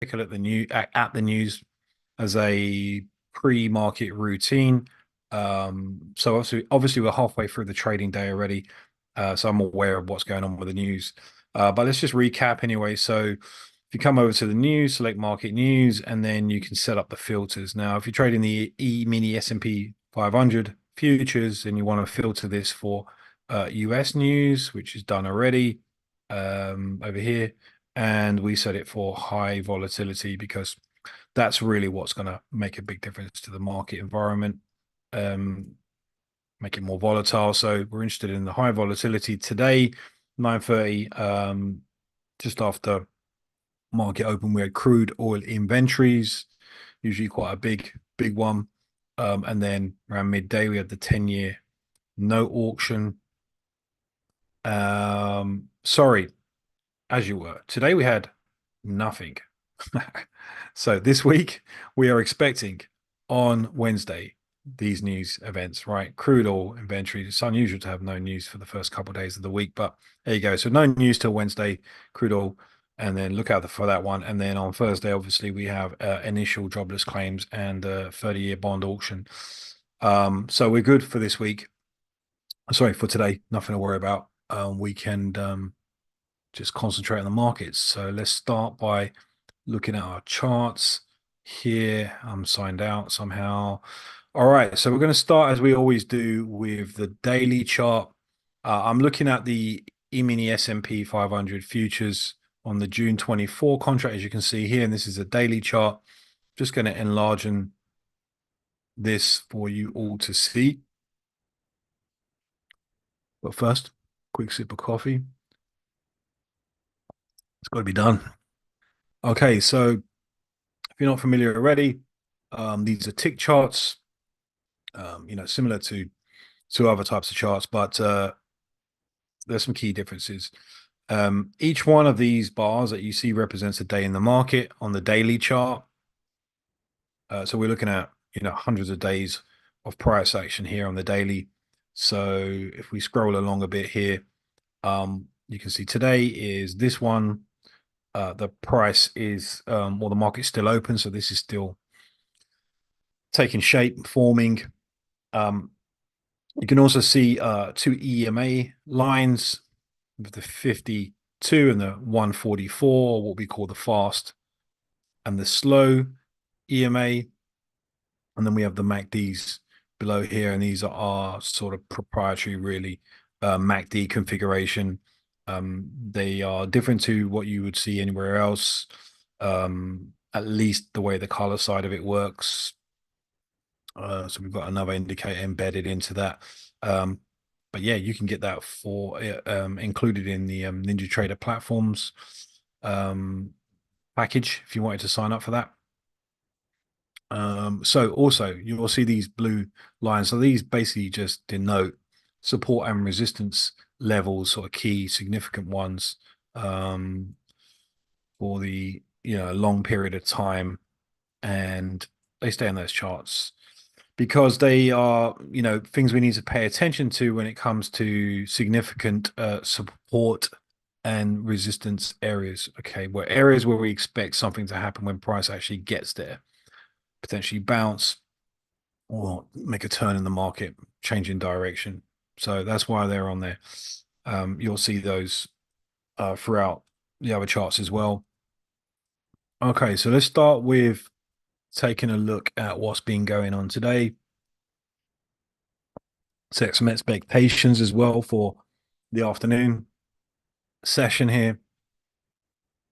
take a look at the news as a pre-market routine. So obviously we're halfway through the trading day already, so I'm aware of what's going on with the news. But let's just recap anyway. So if you come over to the news, select market news, and then you can set up the filters. Now, if you're trading the E-mini S&P 500 futures and you want to filter this for US news, which is done already over here, and we set it for high volatility because that's really what's going to make a big difference to the market environment, um, make it more volatile. So we're interested in the high volatility today, 9:30, just after market open, we had crude oil inventories, usually quite a big one. And then around midday, we had the 10-year note auction. Sorry, as you were. Today we had nothing. So this week we are expecting on Wednesday these news events, right? Crude oil inventory. It's unusual to have no news for the first couple of days of the week, but there you go. So no news till Wednesday, crude oil, and then look out for that one. And then on Thursday, obviously, we have initial jobless claims and 30-year bond auction. So we're good for this week. Sorry, for today. Nothing to worry about. We can just concentrate on the markets. So let's start by looking at our charts here. I'm signed out somehow. All right, so we're going to start as we always do with the daily chart. I'm looking at the E-mini S&P 500 futures on the June 24 contract, as you can see here, and this is a daily chart. Just going to enlarge this for you all to see. But first, quick sip of coffee. It's got to be done. Okay, so if you're not familiar already, these are tick charts, similar to other types of charts, but there's some key differences. Each one of these bars that you see represents a day in the market on the daily chart. So we're looking at, hundreds of days of price action here on the daily. So if we scroll along a bit here, you can see today is this one. The price is, the market's still open. So this is still taking shape, forming. You can also see two EMA lines with the 52 and the 144, what we call the fast and the slow EMA. And then we have the MACDs below here, and these are our sort of proprietary, really, MACD configuration. They are different to what you would see anywhere else, at least the way the color side of it works. So we've got another indicator embedded into that. But yeah, you can get that for included in the NinjaTrader platforms package if you wanted to sign up for that. So also you'll see these blue lines. So these basically just denote support and resistance levels, sort of key significant ones for the long period of time, and they stay on those charts because they are things we need to pay attention to when it comes to significant support and resistance areas. Okay, where areas where we expect something to happen when price actually gets there, potentially bounce or make a turn in the market, change in direction. So that's why they're on there. You'll see those throughout the other charts as well. Okay, so let's start with taking a look at what's been going on today. Set some expectations as well for the afternoon session here.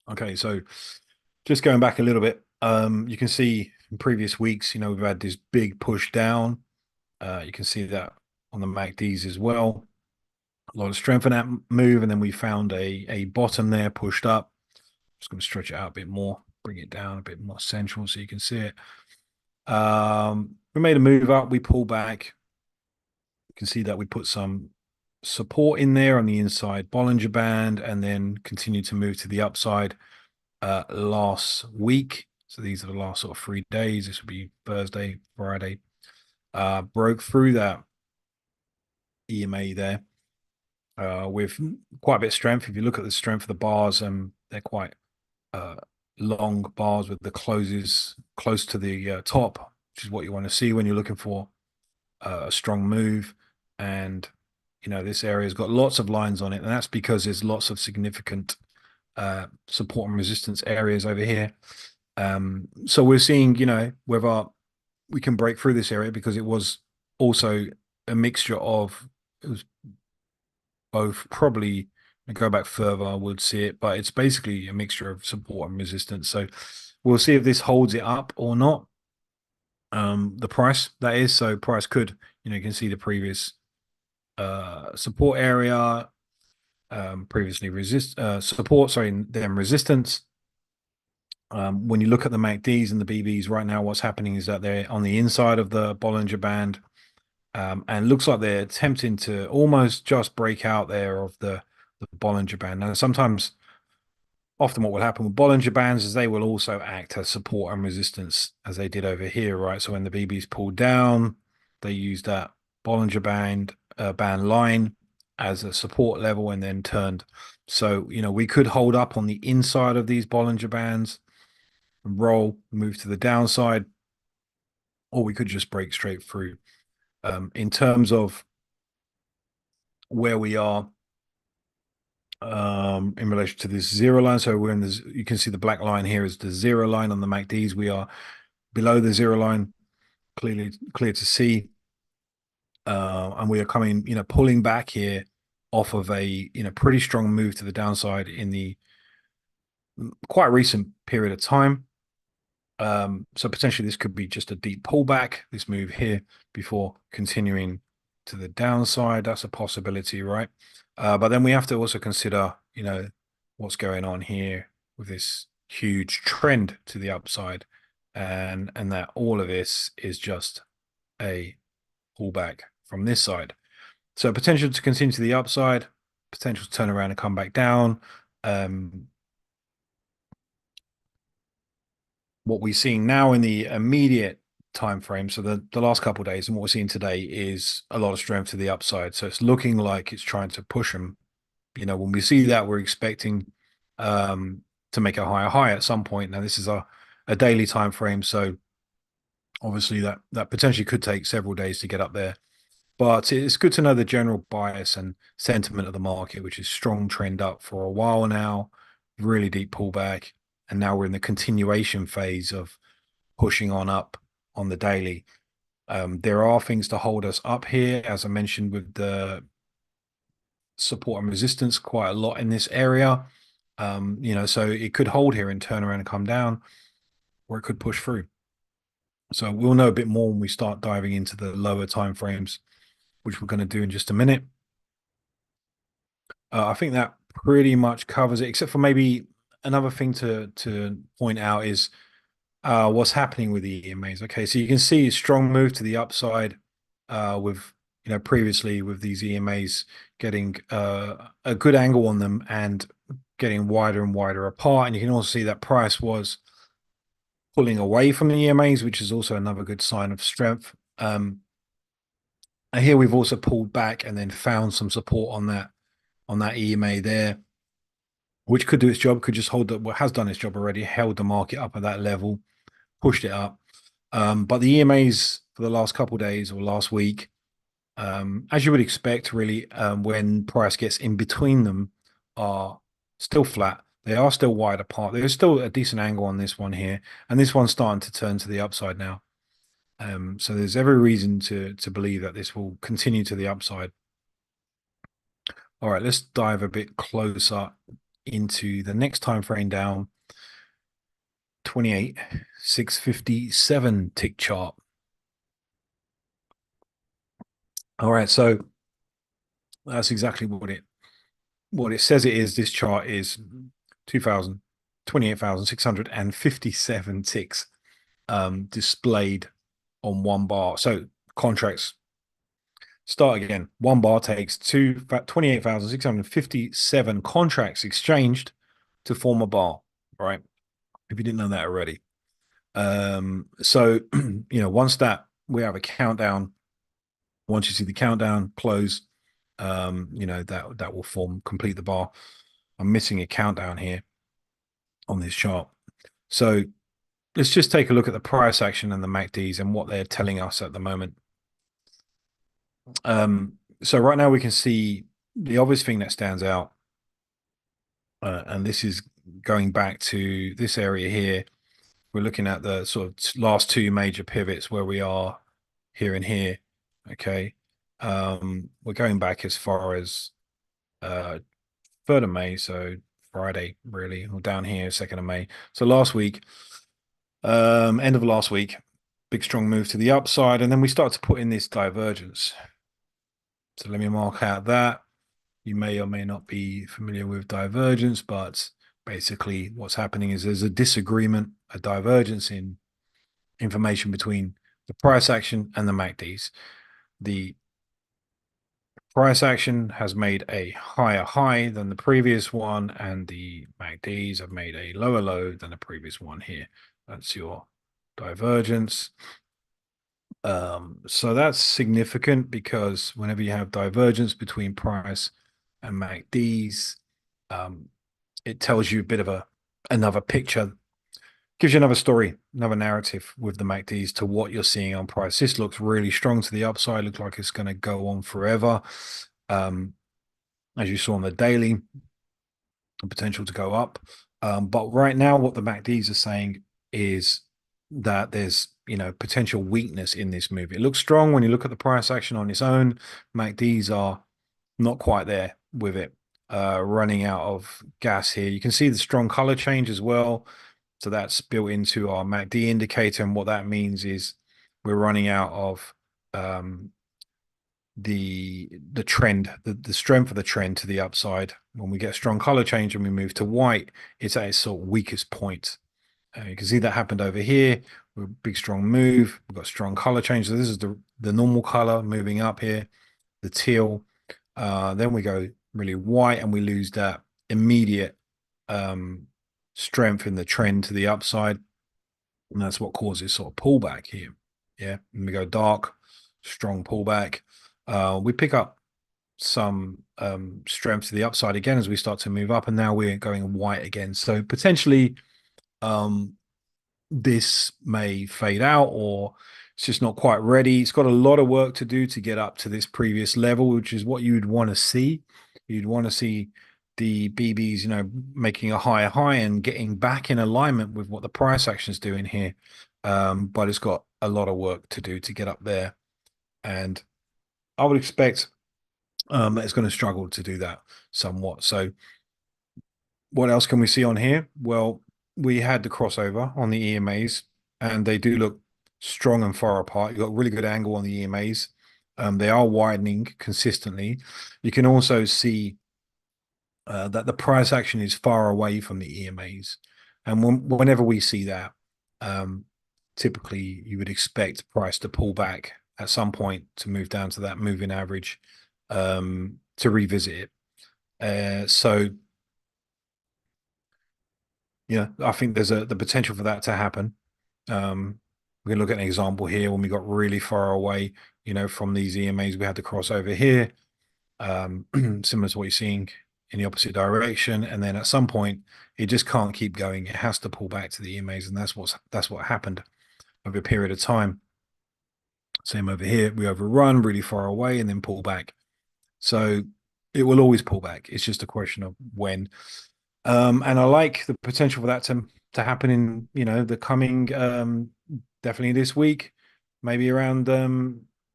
Okay, so just going back a little bit, you can see in previous weeks, we've had this big push down. You can see that on the MACDs as well. A lot of strength in that move, and then we found a bottom there, pushed up. Just going to stretch it out a bit more, bring it down a bit more central so you can see it. We made a move up, we pull back. You can see that we put some support in there on the inside Bollinger Band, and then continue to move to the upside last week. So these are the last sort of 3 days. This would be Thursday, Friday. Broke through that EMA there with quite a bit of strength. If you look at the strength of the bars, they're quite long bars with the closes close to the top, which is what you want to see when you're looking for a strong move. And this area's got lots of lines on it, and that's because there's lots of significant support and resistance areas over here. So we're seeing, whether we can break through this area, because it was also a mixture of, it was both probably, go back further, I would see it, but it's basically a mixture of support and resistance. So we'll see if this holds it up or not. The price, that is, so price could, you can see the previous support area, previously support, sorry, then resistance. When you look at the MACDs and the BBs right now, what's happening is that they're on the inside of the Bollinger Band, and looks like they're attempting to almost just break out there of the Bollinger Band. Now, often what will happen with Bollinger Bands is they will also act as support and resistance, as they did over here, right? So when the BBs pulled down, they used that Bollinger band line as a support level and then turned. So, we could hold up on the inside of these Bollinger Bands and roll, move to the downside, or we could just break straight through. In terms of where we are in relation to this zero line, so we're in this, you can see the black line here is the zero line on the MACDs. We are below the zero line, clear to see. And we are coming, pulling back here off of a, pretty strong move to the downside in the quite recent period of time. So potentially this could be just a deep pullback, this move here, before continuing to the downside. That's a possibility, right? But then we have to also consider, what's going on here with this huge trend to the upside, and that all of this is just a pullback from this side. So potential to continue to the upside, potential to turn around and come back down. What we're seeing now in the immediate time frame, so the last couple of days, and what we're seeing today is a lot of strength to the upside. So it's looking like it's trying to push them. When we see that, we're expecting to make a higher high at some point. Now, this is a daily time frame, so obviously that potentially could take several days to get up there. But it's good to know the general bias and sentiment of the market, which is strong trend up for a while now, really deep pullback. And now we're in the continuation phase of pushing on up on the daily. There are things to hold us up here, as I mentioned, with the support and resistance quite a lot in this area. So it could hold here and turn around and come down, or it could push through. So we'll know a bit more when we start diving into the lower time frames, which we're going to do in just a minute. I think that pretty much covers it, except for maybe another thing to point out is what's happening with the EMAs. Okay, so you can see a strong move to the upside with, previously with these EMAs getting a good angle on them and getting wider and wider apart. And you can also see that price was pulling away from the EMAs, which is also another good sign of strength. And here we've also pulled back and then found some support on that EMA there, which could do its job, could just hold up, what has done its job already, held the market up at that level, pushed it up. But the EMAs for the last couple of days or last week, as you would expect, really, when price gets in between them, are still flat. They are still wide apart. There's still a decent angle on this one here, and this one's starting to turn to the upside now. So there's every reason to believe that this will continue to the upside. All right, let's dive a bit closer into the next time frame down. 28,657 tick chart. All right, so that's exactly what it says it is. This chart is 28,657 ticks displayed on one bar. So contracts start again. One bar takes 28,657 contracts exchanged to form a bar, right? If you didn't know that already. So once that we have a countdown, once you see the countdown close, that will complete the bar. I'm missing a countdown here on this chart. So let's just take a look at the price action and the MACDs and what they're telling us at the moment. So right now we can see the obvious thing that stands out, and this is going back to this area here. We're looking at the sort of last two major pivots where we are here and here. Okay. We're going back as far as 3rd of May, so Friday, really, or down here, 2nd of May. So last week, end of last week, big strong move to the upside, and then we start to put in this divergence. So let me mark out that. You may or may not be familiar with divergence, but basically what's happening is there's a disagreement, a divergence in information between the price action and the MACDs. The price action has made a higher high than the previous one, and the MACDs have made a lower low than the previous one here. That's your divergence. So that's significant because whenever you have divergence between price and MACDs, it tells you a bit of another picture, gives you another story, another narrative with the MACDs to what you're seeing on price. This looks really strong to the upside, looks like it's going to go on forever. As you saw on the daily, the potential to go up. But right now, what the MACDs are saying is that there's potential weakness in this move. It looks strong when you look at the price action on its own. MACDs are not quite there with it, running out of gas here. You can see the strong color change as well. So that's built into our MACD indicator. And what that means is we're running out of the trend, the strength of the trend to the upside. When we get strong color change and we move to white, it's at its sort of weakest point. You can see that happened over here. We're big strong move. We've got strong color change. So this is the normal color moving up here, the teal. Then we go really white and we lose that immediate strength in the trend to the upside. And that's what causes sort of pullback here. Yeah. And we go dark, strong pullback. We pick up some strength to the upside again as we start to move up, and now we're going white again. So potentially this may fade out, or it's just not quite ready. It's got a lot of work to do to get up to this previous level, which is what you'd want to see. You'd want to see the BBs, making a higher high and getting back in alignment with what the price action is doing here. But it's got a lot of work to do to get up there. And I would expect that it's going to struggle to do that somewhat. So what else can we see on here? Well, we had the crossover on the EMAs, and they do look strong and far apart. You've got a really good angle on the EMAs. They are widening consistently. You can also see that the price action is far away from the EMAs. And whenever we see that, typically you would expect price to pull back at some point to move down to that moving average, to revisit it. So yeah, I think there's the potential for that to happen. We can look at an example here when we got really far away, from these EMAs. We had to cross over here, similar to what you're seeing in the opposite direction, and then at some point it just can't keep going. It has to pull back to the EMAs, and that's what happened over a period of time. Same over here, we overrun really far away and then pull back. So it will always pull back. It's just a question of when. And I like the potential for that to happen in the coming definitely this week, maybe around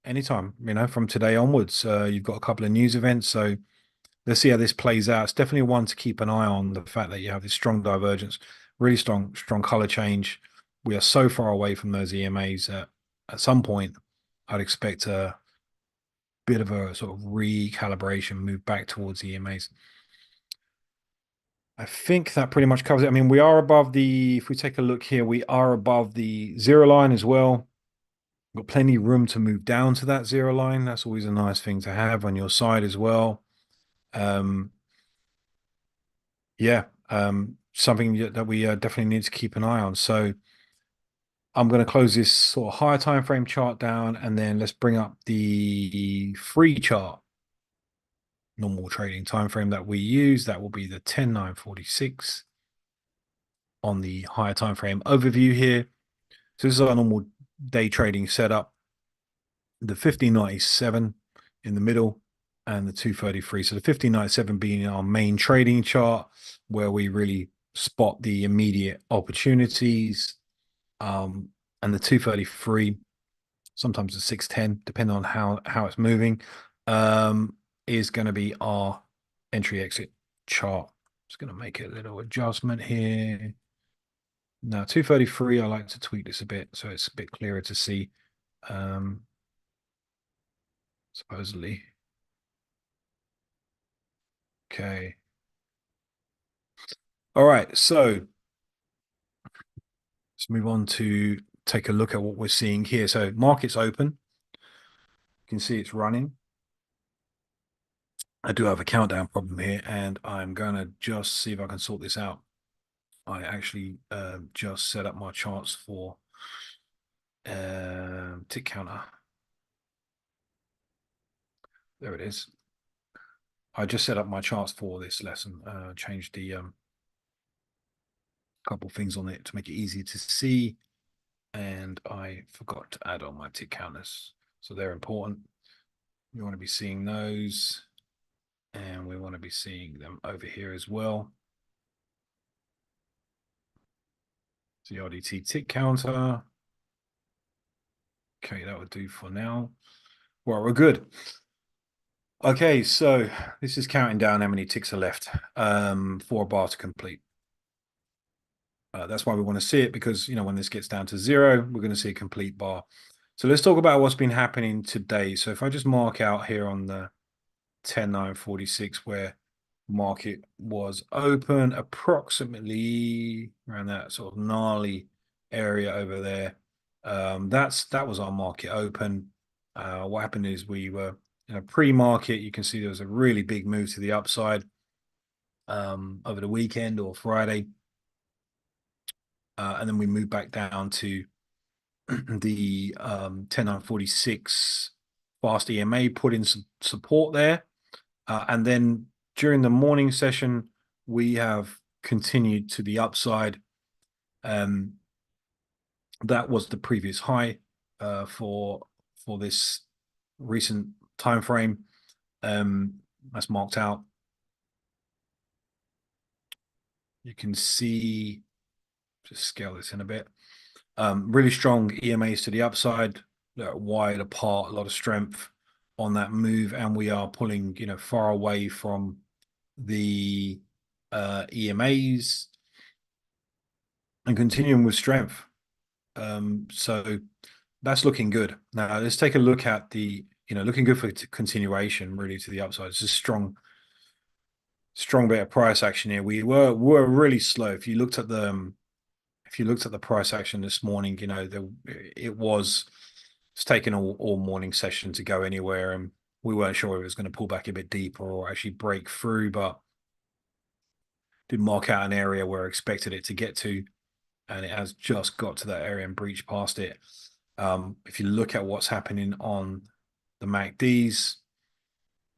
anytime, from today onwards. You've got a couple of news events, so let's see how this plays out. It's definitely one to keep an eye on, the fact that you have this strong divergence, really strong color change. We are so far away from those EMAs. At some point, I'd expect a bit of a sort of recalibration, move back towards the EMAs. I think that pretty much covers it. I mean, we are above if we take a look here, we are above the zero line as well. We've got plenty of room to move down to that zero line. That's always a nice thing to have on your side as well. Yeah, something that we definitely need to keep an eye on. So I'm going to close this sort of higher time frame chart down, and then let's bring up the free chart, normal trading time frame that we use. That will be the 10/9/46. on the higher time frame overview here. So this is our normal day trading setup. The 1597 in the middle and the 233. So the 1597 being our main trading chart where we really spot the immediate opportunities. And the 233, sometimes the 610, depending on how it's moving, is going to be our entry exit chart. Just going to make a little adjustment here. Now 233, I like to tweak this a bit so it's a bit clearer to see. Supposedly. Okay. All right, so let's move on to take a look at what we're seeing here. So market's open. You can see it's running. I do have a countdown problem here, and I'm going to just see if I can sort this out. I actually just set up my charts for tick counter. There it is. I just set up my charts for this lesson, changed the couple things on it to make it easier to see, and I forgot to add on my tick counters. So they're important. You want to be seeing those, and we want to be seeing them over here as well. So the RDT tick counter. Okay, that would do for now. Well, we're good. Okay, so this is counting down how many ticks are left for a bar to complete. That's why we want to see it, because when this gets down to 0, we're going to see a complete bar. So let's talk about what's been happening today. So if I just mark out here on the 10,946 where market was open, approximately around that sort of gnarly area over there. That was our market open. What happened is we were in a pre-market. You can see there was a really big move to the upside over the weekend or Friday. And then we moved back down to the 10,946 fast EMA, put in some support there. And then during the morning session, we have continued to the upside. That was the previous high for this recent time frame. That's marked out. You can see, just scale this in a bit. Really strong EMAs to the upside, wide apart, a lot of strength on that move, and we are pulling far away from the EMAs and continuing with strength. So that's looking good. Now let's take a look at the looking good for continuation really to the upside. It's a strong bit of price action here. We were really slow. If you looked at the price action this morning, it's taken all morning session to go anywhere, and we weren't sure if it was going to pull back a bit deeper or actually break through, but did mark out an area where I expected it to get to, and it has just got to that area and breached past it. If you look at what's happening on the MACDs,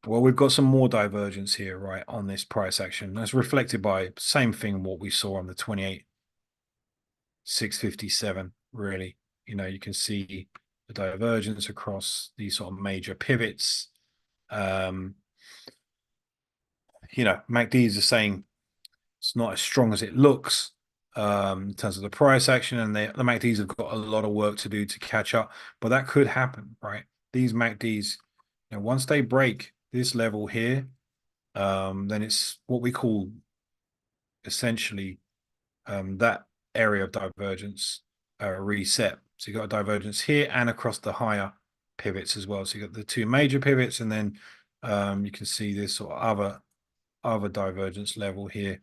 well, we've got some more divergence here, right, on this price action. That's reflected by same thing what we saw on the 28,657, really. You can see the divergence across these sort of major pivots. MACDs are saying it's not as strong as it looks in terms of the price action, and the MACDs have got a lot of work to do to catch up, but that could happen, right? These MACDs, once they break this level here, then it's what we call essentially that area of divergence reset. So you got a divergence here and across the higher pivots as well. So you got the two major pivots, and then you can see this sort of other divergence level here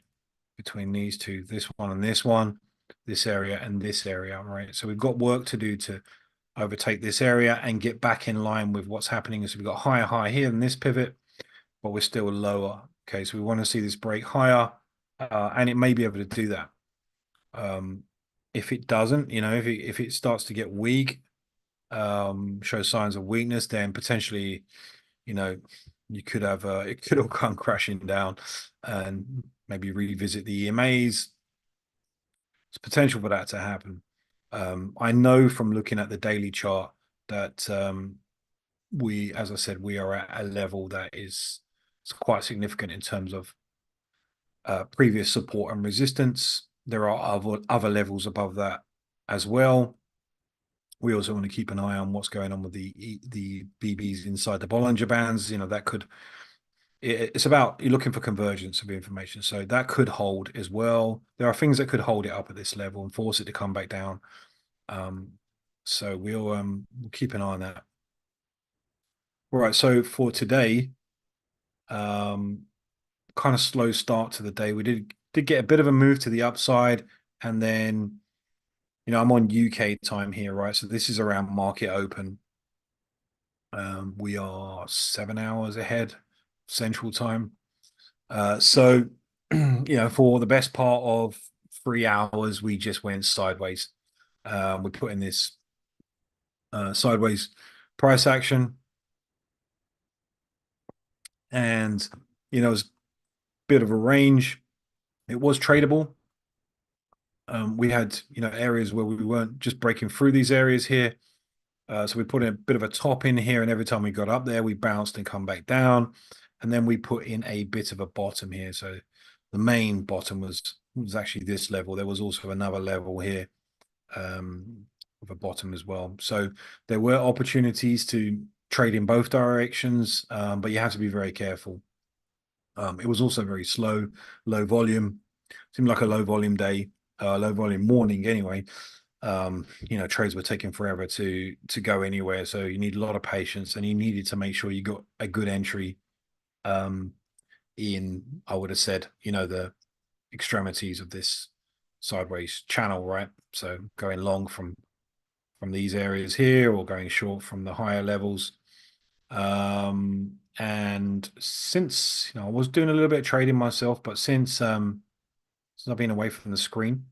between these two, this one and this one, this area and this area, right? So we've got work to do to overtake this area and get back in line with what's happening. So we've got higher high here in this pivot, but we're still lower. Okay, so we want to see this break higher, and it may be able to do that. If it doesn't, if it starts to get weak, show signs of weakness, then potentially, you could have it could all come crashing down, and maybe revisit the EMAs. There's potential for that to happen. I know from looking at the daily chart that as I said, we are at a level that is quite significant in terms of previous support and resistance. There are other levels above that as well. We also want to keep an eye on what's going on with the BBs inside the Bollinger Bands. That could it's about you're looking for convergence of information, so that could hold as well. There are things that could hold it up at this level and force it to come back down. So we'll keep an eye on that. All right, so for today, kind of slow start to the day. We did get a bit of a move to the upside, and then I'm on UK time here, right? So this is around market open. We are 7 hours ahead Central Time. So for the best part of 3 hours, we just went sideways. We put in this sideways price action, and it was a bit of a range. It was tradable. We had areas where we weren't just breaking through these areas here. So we put in a bit of a top in here, and every time we got up there, we bounced and come back down. And then we put in a bit of a bottom here. So the main bottom was actually this level. There was also another level here of a bottom as well. So there were opportunities to trade in both directions, but you have to be very careful. It was also very slow, low volume. Seemed like a low volume day, low volume morning anyway. Trades were taking forever to go anywhere. So you need a lot of patience, and you needed to make sure you got a good entry in, I would have said, the extremities of this sideways channel, right? So going long from these areas here, or going short from the higher levels. And since I was doing a little bit of trading myself, but since I've been away from the screen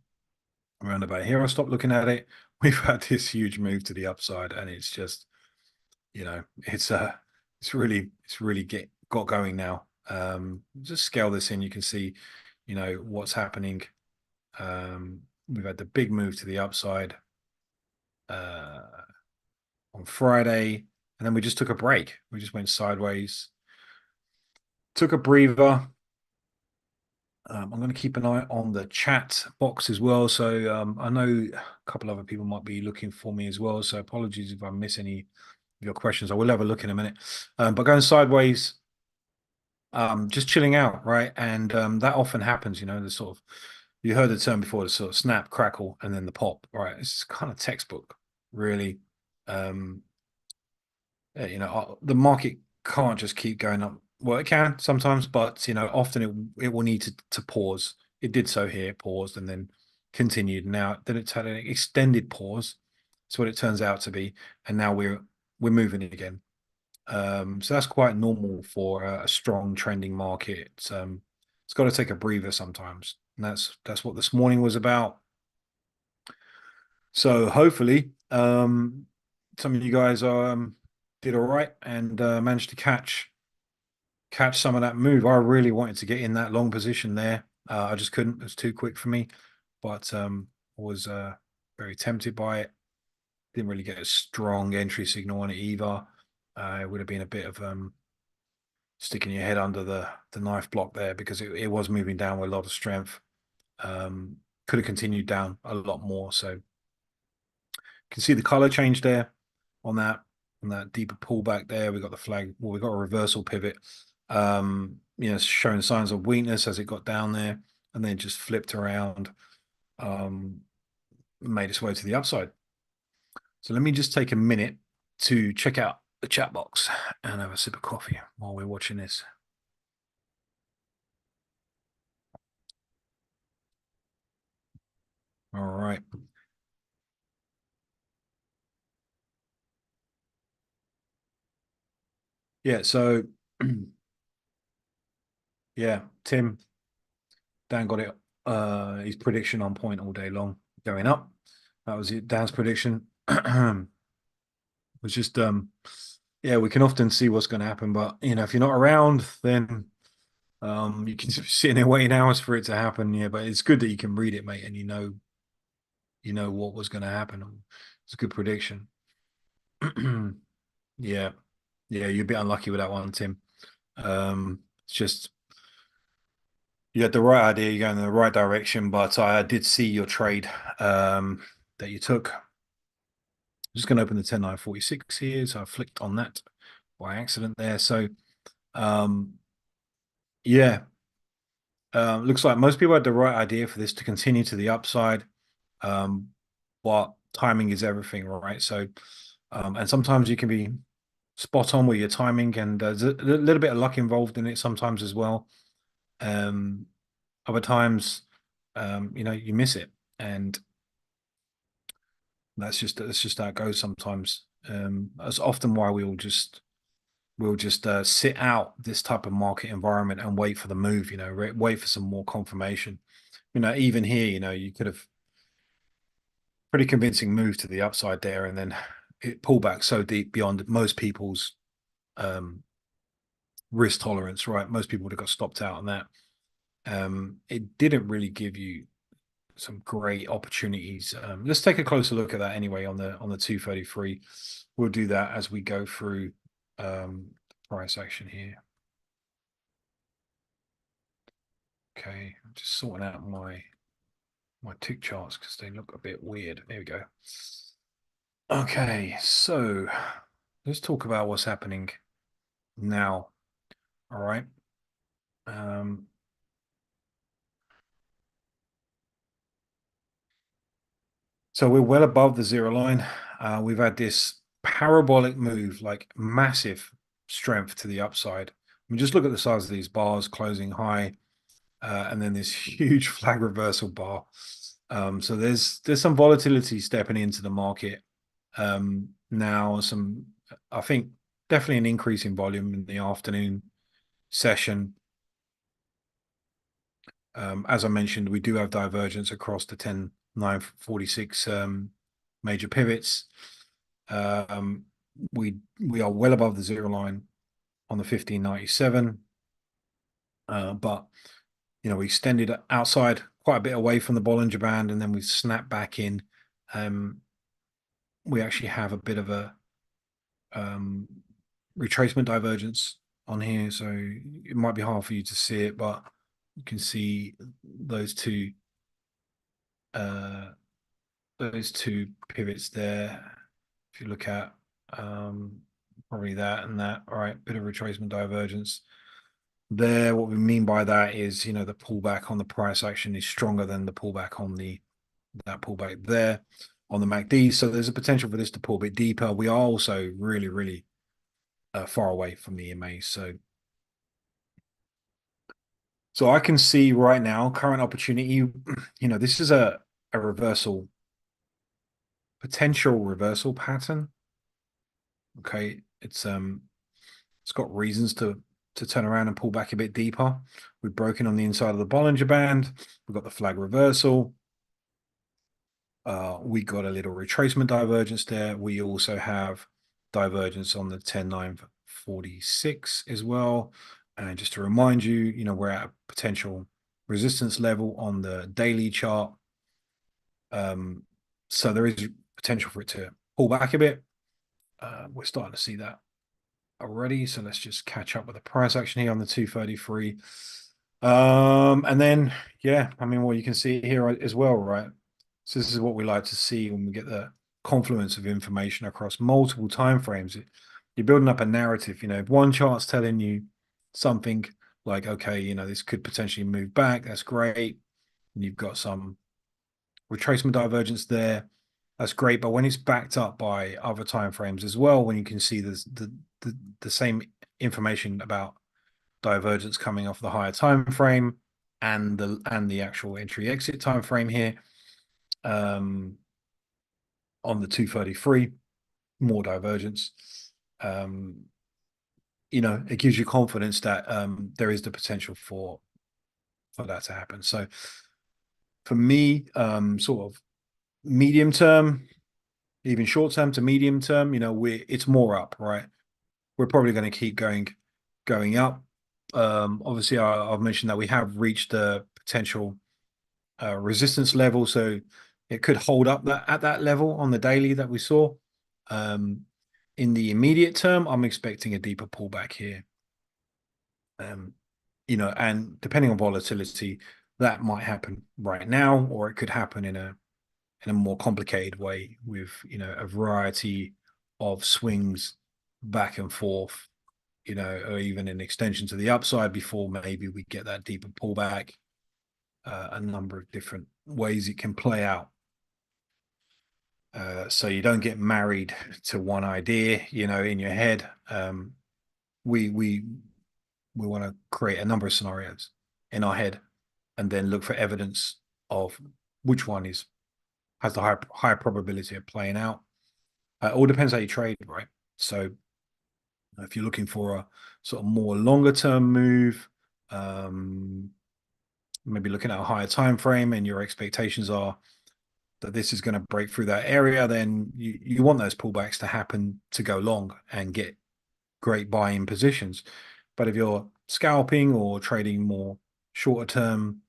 around about here, I stopped looking at it. We've had this huge move to the upside, and it's just, it's really got going now. Just scale this in, you can see, what's happening. We've had the big move to the upside on Friday, and then we just took a break. We just went sideways, took a breather. I'm going to keep an eye on the chat box as well. So I know a couple other people might be looking for me as well. So apologies if I miss any of your questions. I will have a look in a minute. But going sideways, just chilling out, right? And that often happens, the sort of, you heard the term before, the sort of snap, crackle, and then the pop, right? It's kind of textbook, really. The market can't just keep going up. Well, it can sometimes, but often it will need to pause. It did so here, paused, and then continued. Now then it's had an extended pause. That's what it turns out to be, and now we're moving it again. So that's quite normal for a strong trending market. It's got to take a breather sometimes, and that's what this morning was about. So hopefully, some of you guys did all right and managed to catch some of that move. I really wanted to get in that long position there. I just couldn't. It was too quick for me, but was very tempted by it. Didn't really get a strong entry signal on it either. It would have been a bit of sticking your head under the knife block there, because it was moving down with a lot of strength. Could have continued down a lot more. So you can see the color change there on that deeper pullback there. We got the flag. Well, we got a reversal pivot. Showing signs of weakness as it got down there, and then just flipped around, made its way to the upside. So let me just take a minute to check out the chat box and have a sip of coffee while we're watching this. All right. Yeah, so yeah, Dan got it, his prediction on point all day long, going up. That was it. Dan's prediction. Was just yeah, we can often see what's going to happen, but if you're not around, then you can sit there waiting hours for it to happen. Yeah, but it's good that you can read it, mate, and you know what was going to happen. It's a good prediction. Yeah, yeah, you're a bit unlucky with that one, Tim. It's just you had the right idea, you're going in the right direction, but I did see your trade that you took. I'm just going to open the 10,946 here, so I flicked on that by accident there. So um, yeah, looks like most people had the right idea for this to continue to the upside, um, but timing is everything, right? So and sometimes you can be spot on with your timing, and there's a little bit of luck involved in it sometimes as well. Um, Other times, you know, you miss it, and that's just how it goes sometimes. That's often why we'll just sit out this type of market environment and wait for the move. You know, wait for some more confirmation. You know, even here, you know, you could have pretty convincing move to the upside there, and then it pull back so deep beyond most people's um, risk tolerance. Right, most people would have got stopped out on that. It didn't really give you some great opportunities. Let's take a closer look at that anyway on the 233. We'll do that as we go through price action here. Okay, I'm just sorting out my tick charts because they look a bit weird. There we go. Okay, so let's talk about what's happening now. All right. Um, So we're well above the zero line. We've had this parabolic move, like massive strength to the upside. I mean, just look at the size of these bars closing high, and then this huge flag reversal bar. So there's some volatility stepping into the market now. I think, definitely an increase in volume in the afternoon session. As I mentioned, we do have divergence across the 10,946 major pivots. Um, we are well above the zero line on the 1597, but you know we extended outside quite a bit away from the Bollinger Band, and then we snapped back in. We actually have a bit of a um, retracement divergence on here, so it might be hard for you to see it, but you can see those two uh, those two pivots there. If you look at probably that and that, all right, bit of retracement divergence there. What we mean by that is, you know, the pullback on the price action is stronger than the pullback on that pullback there on the MACD. So there's a potential for this to pull a bit deeper. We are also really, really far away from the EMA. So I can see right now current opportunity. You know, this is a reversal, potential reversal pattern. Okay, it's got reasons to turn around and pull back a bit deeper. We've broken on the inside of the Bollinger Band. We've got the flag reversal. We got a little retracement divergence there. We also have divergence on the 10,946 as well. And just to remind you, you know, we're at a potential resistance level on the daily chart. So there is potential for it to pull back a bit. We're starting to see that already. So let's just catch up with the price action here on the 233. And then, yeah, I mean, well, you can see here as well, right? So this is what we like to see when we get the confluence of information across multiple time frames. You're building up a narrative. You know, if one chart's telling you something like, okay, you know, this could potentially move back, that's great. And you've got some retracement divergence there. That's great, but when it's backed up by other time frames as well, when you can see the same information about divergence coming off the higher time frame and the actual entry exit time frame here, on the 233, more divergence. You know, it gives you confidence that there is the potential for that to happen. So for me, sort of medium term, even short term to medium term, you know, it's more up, right? We're probably going to keep going up. Obviously, I've mentioned that we have reached the potential resistance level. So it could hold up that at that level on the daily that we saw. Um, in the immediate term, I'm expecting a deeper pullback here. Um, and depending on volatility, that might happen right now, or it could happen in a more complicated way with a variety of swings back and forth, or even an extension to the upside before maybe we get that deeper pullback. A number of different ways it can play out. So you don't get married to one idea, in your head. We want to create a number of scenarios in our head and then look for evidence of which one has the higher probability of playing out. It all depends how you trade, right? So if you're looking for a sort of more longer term move, maybe looking at a higher time frame, and your expectations are that this is going to break through that area, then you want those pullbacks to happen to go long and get great buy-in positions. But if you're scalping or trading more shorter term,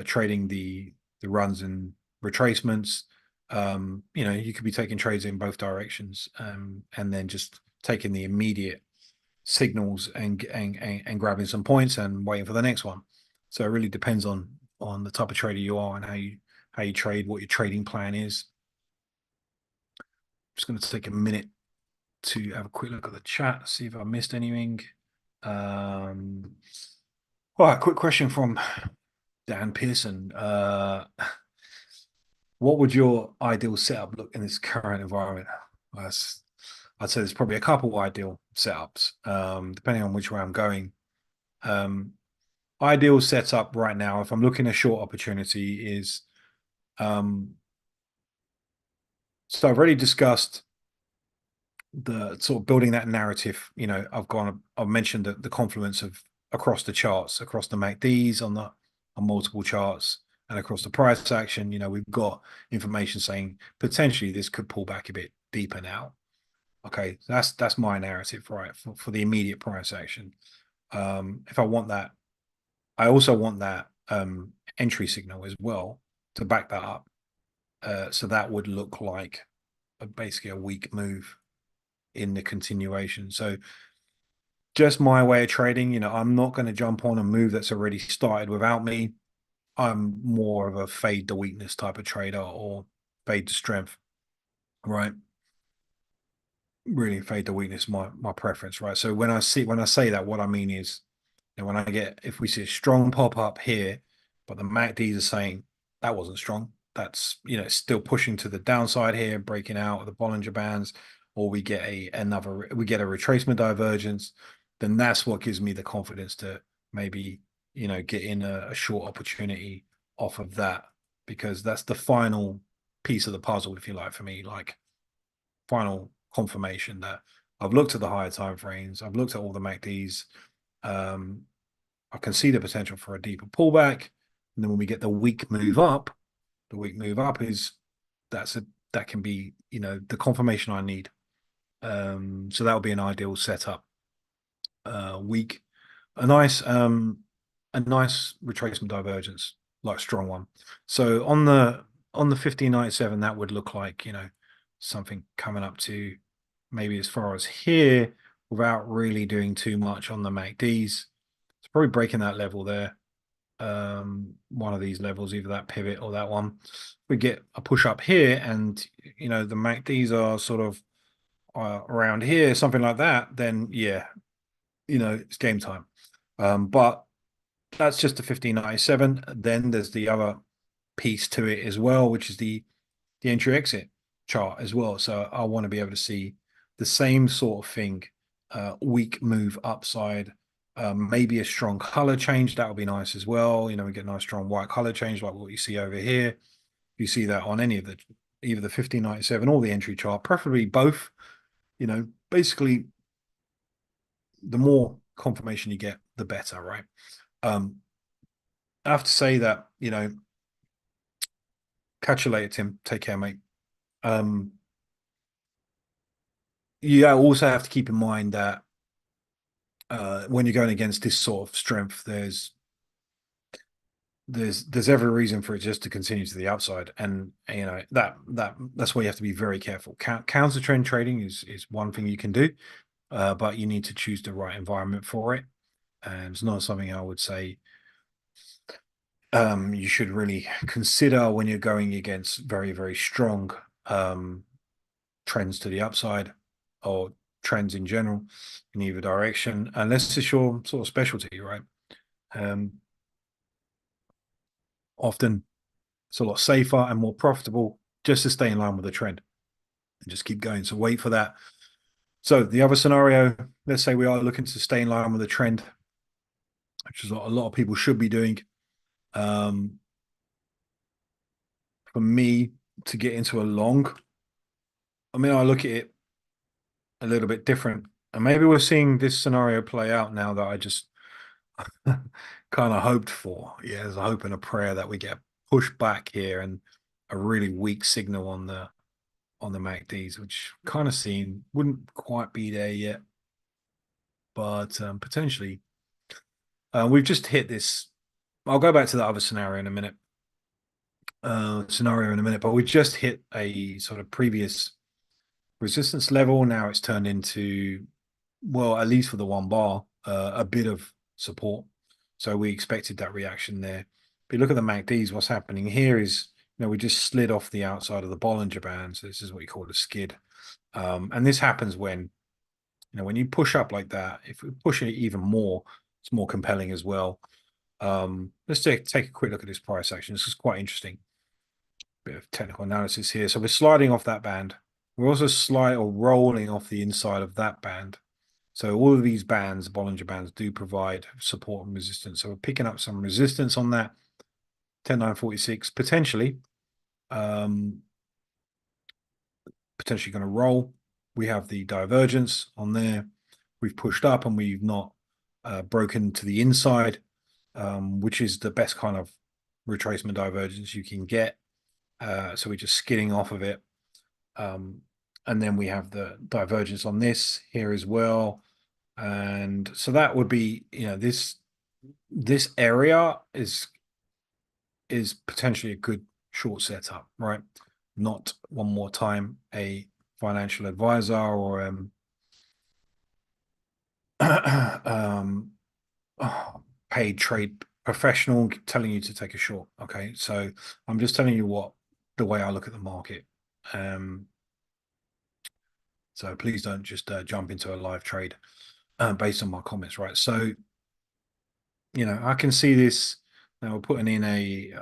trading the runs and retracements, you could be taking trades in both directions, and then just taking the immediate signals and grabbing some points and waiting for the next one. So it really depends on the type of trader you are and how you trade, what your trading plan is. Just going to take a minute to have a quick look at the chat, see if I missed anything. All right, quick question from Dan Pearson. What would your ideal setup look in this current environment? I'd say there's probably a couple ideal setups, depending on which way I'm going. Ideal setup right now, if I'm looking at short opportunity, is so I've already discussed the sort of building that narrative. I've mentioned the confluence of across the charts, across the MACDs on multiple charts, and across the price action. We've got information saying potentially this could pull back a bit deeper now. Okay, that's my narrative, right, for the immediate price action. If I want that, I also want that entry signal as well to back that up. So that would look like basically a weak move in the continuation. So just my way of trading, I'm not going to jump on a move that's already started without me. I'm more of a fade to weakness type of trader, or fade to strength, right? Really fade to weakness, my preference, right? So when I say that, what I mean is, if we see a strong pop up here, but the MACDs are saying that wasn't strong, that's it's still pushing to the downside here, breaking out of the Bollinger Bands, or we get a retracement divergence, then that's what gives me the confidence to maybe get in a short opportunity off of that, because that's the final piece of the puzzle, if you like, for me, like final confirmation that I've looked at the higher time frames, I've looked at all the MACDs. I can see the potential for a deeper pullback, and then when we get the weak move up, is that can be the confirmation I need. So that would be an ideal setup. Weak, a nice retracement divergence, like strong one. So on the 1597, that would look like something coming up to maybe as far as here without really doing too much on the MACDs. It's probably breaking that level there. One of these levels, either that pivot or that one. We get a push up here, and the MACDs are sort of around here, something like that. Then yeah, it's game time. But that's just the 1597. Then there's the other piece to it as well, which is the entry exit chart as well. So I want to be able to see the same sort of thing, weak move upside, maybe a strong color change. That would be nice as well. We get a nice strong white color change like what you see over here. You see that on any of either the 1597 or the entry chart, preferably both. Basically, the more confirmation you get, the better, right? I have to say that, catch you later, Tim. Take care, mate. You also have to keep in mind that when you're going against this sort of strength, there's there's every reason for it just to continue to the upside, and you know that's why you have to be very careful. Counter trend trading is one thing you can do, but you need to choose the right environment for it, and it's not something I would say you should really consider when you're going against very strong trends to the upside or trends in general in either direction, unless it's your sort of specialty, right? Um, Often it's a lot safer and more profitable just to stay in line with the trend and just keep going. So wait for that. So the other scenario, let's say we are looking to stay in line with the trend, which is what a lot of people should be doing. Um, for me to get into a long, I mean, I look at it a little bit different. And maybe we're seeing this scenario play out now that I just kind of hoped for. Yeah, there's a hope and a prayer that we get pushed back here and a really weak signal on the MACDs, which kind of seem wouldn't quite be there yet, but potentially. We've just hit this. I'll go back to the other scenario in a minute. But we just hit a sort of previous resistance level. Now it's turned into, well, at least for the one bar, a bit of support. So we expected that reaction there. But look at the MACDs. What's happening here is, we just slid off the outside of the Bollinger Band. So this is what you call a skid. And this happens when, when you push up like that, if we push it even more, it's more compelling as well. Let's take a quick look at this price action. This is quite interesting. Bit of technical analysis here. So we're sliding off that band. We're also slide or rolling off the inside of that band. So all of these bands, Bollinger Bands, do provide support and resistance. So we're picking up some resistance on that 10946, potentially going to roll. We have the divergence on there. We've pushed up and we've not broken to the inside, which is the best kind of retracement divergence you can get. So we're just skidding off of it. And then we have the divergence on this here as well. And so that would be, this area is potentially a good short setup, right? Not one more time a financial advisor or paid trade professional telling you to take a short. Okay, so I'm just telling you the way I look at the market. So please don't just jump into a live trade based on my comments, right? So I can see this now. We're putting in a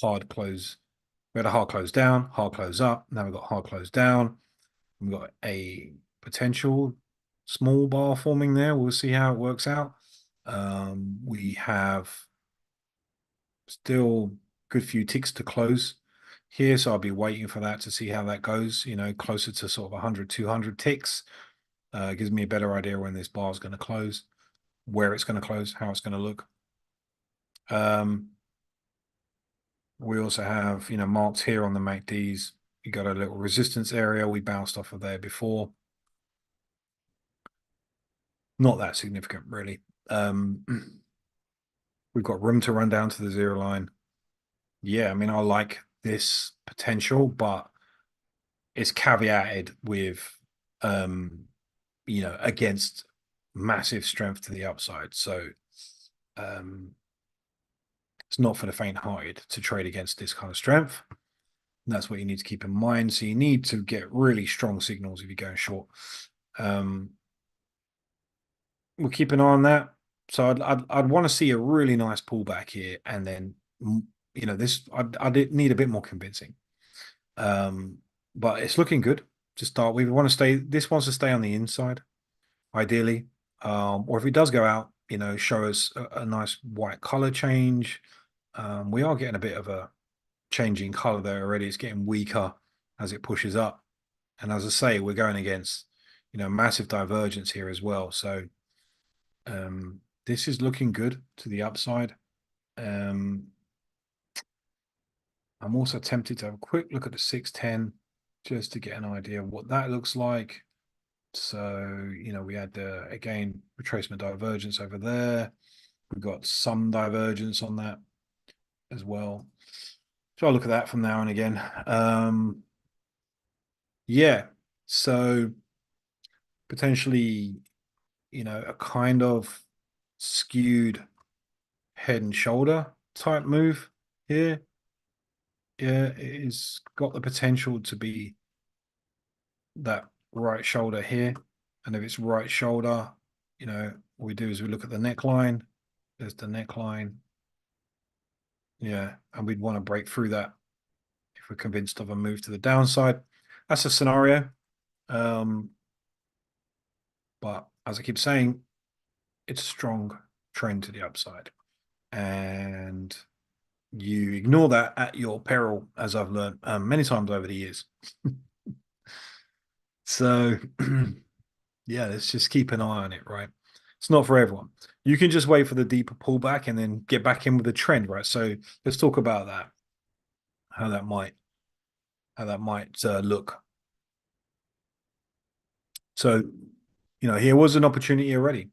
hard close. We had a hard close down, hard close up. Now we've got hard close down. We've got a potential small bar forming there. We'll see how it works out. We have still good few ticks to close here, so I'll be waiting for that to see how that goes. Closer to sort of 100, 200 ticks. Gives me a better idea when this bar is going to close, where it's going to close, how it's going to look. We also have, marks here on the MACDs. You got a little resistance area. We bounced off of there before. Not that significant, really. We've got room to run down to the zero line. Yeah, I mean, I like this potential, but it's caveated with, against massive strength to the upside. So it's not for the faint-hearted to trade against this kind of strength. And that's what you need to keep in mind. So you need to get really strong signals if you're going short. We'll keep an eye on that. So I'd want to see a really nice pullback here, and then this I did need a bit more convincing. But it's looking good to start with. We want to stay. This wants to stay on the inside, ideally. Or if it does go out, show us a nice white color change. We are getting a bit of a changing color there already. It's getting weaker as it pushes up, and as I say, we're going against massive divergence here as well. So this is looking good to the upside. I'm also tempted to have a quick look at the 610 just to get an idea of what that looks like. So, we had again retracement divergence over there. We've got some divergence on that. as well. So I'll look at that from now and again. Yeah, so potentially, a kind of skewed head and shoulder type move here. Yeah, it's got the potential to be that right shoulder here. And if it's right shoulder, what we do is we look at the neckline. There's the neckline. Yeah, and we'd want to break through that if we're convinced of a move to the downside. That's a scenario. But as I keep saying, it's a strong trend to the upside. And you ignore that at your peril, as I've learned many times over the years. So, yeah, let's just keep an eye on it, right? It's not for everyone. You can just wait for the deeper pullback and then get back in with the trend, right? So let's talk about that, how that might look. So, here was an opportunity already.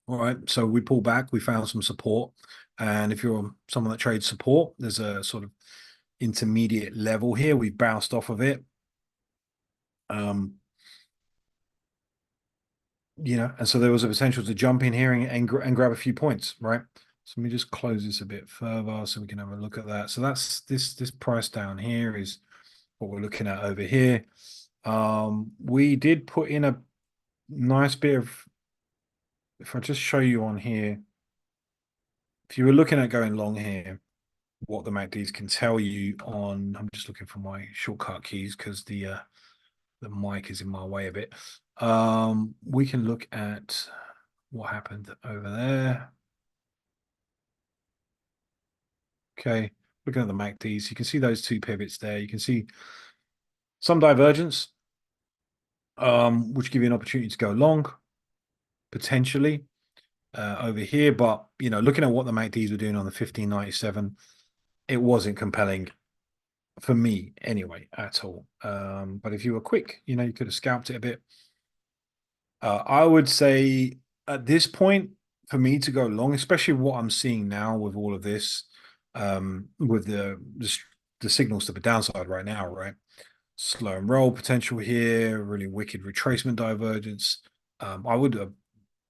All right, so we pulled back, we found some support, and if you're someone that trades support, there's a sort of intermediate level here. We bounced off of it. And so there was a potential to jump in here and grab a few points, right? So let me just close this a bit further so we can have a look at that. So that's this price down here is what we're looking at over here. We did put in a nice bit of, if I just show you on here, if you were looking at going long here, what the MACDs can tell you on, I'm just looking for my shortcut keys because the mic is in my way a bit. We can look at what happened over there. Okay, looking at the MACDs, you can see those two pivots there. You can see some divergence, which give you an opportunity to go long, potentially, over here. But, looking at what the MACDs were doing on the 1597, it wasn't compelling for me anyway, at all. But if you were quick, you could have scalped it a bit. I would say at this point, for me to go long, especially what I'm seeing now with all of this, with the signals to the downside right now, right? Slow and roll potential here, really wicked retracement divergence. I would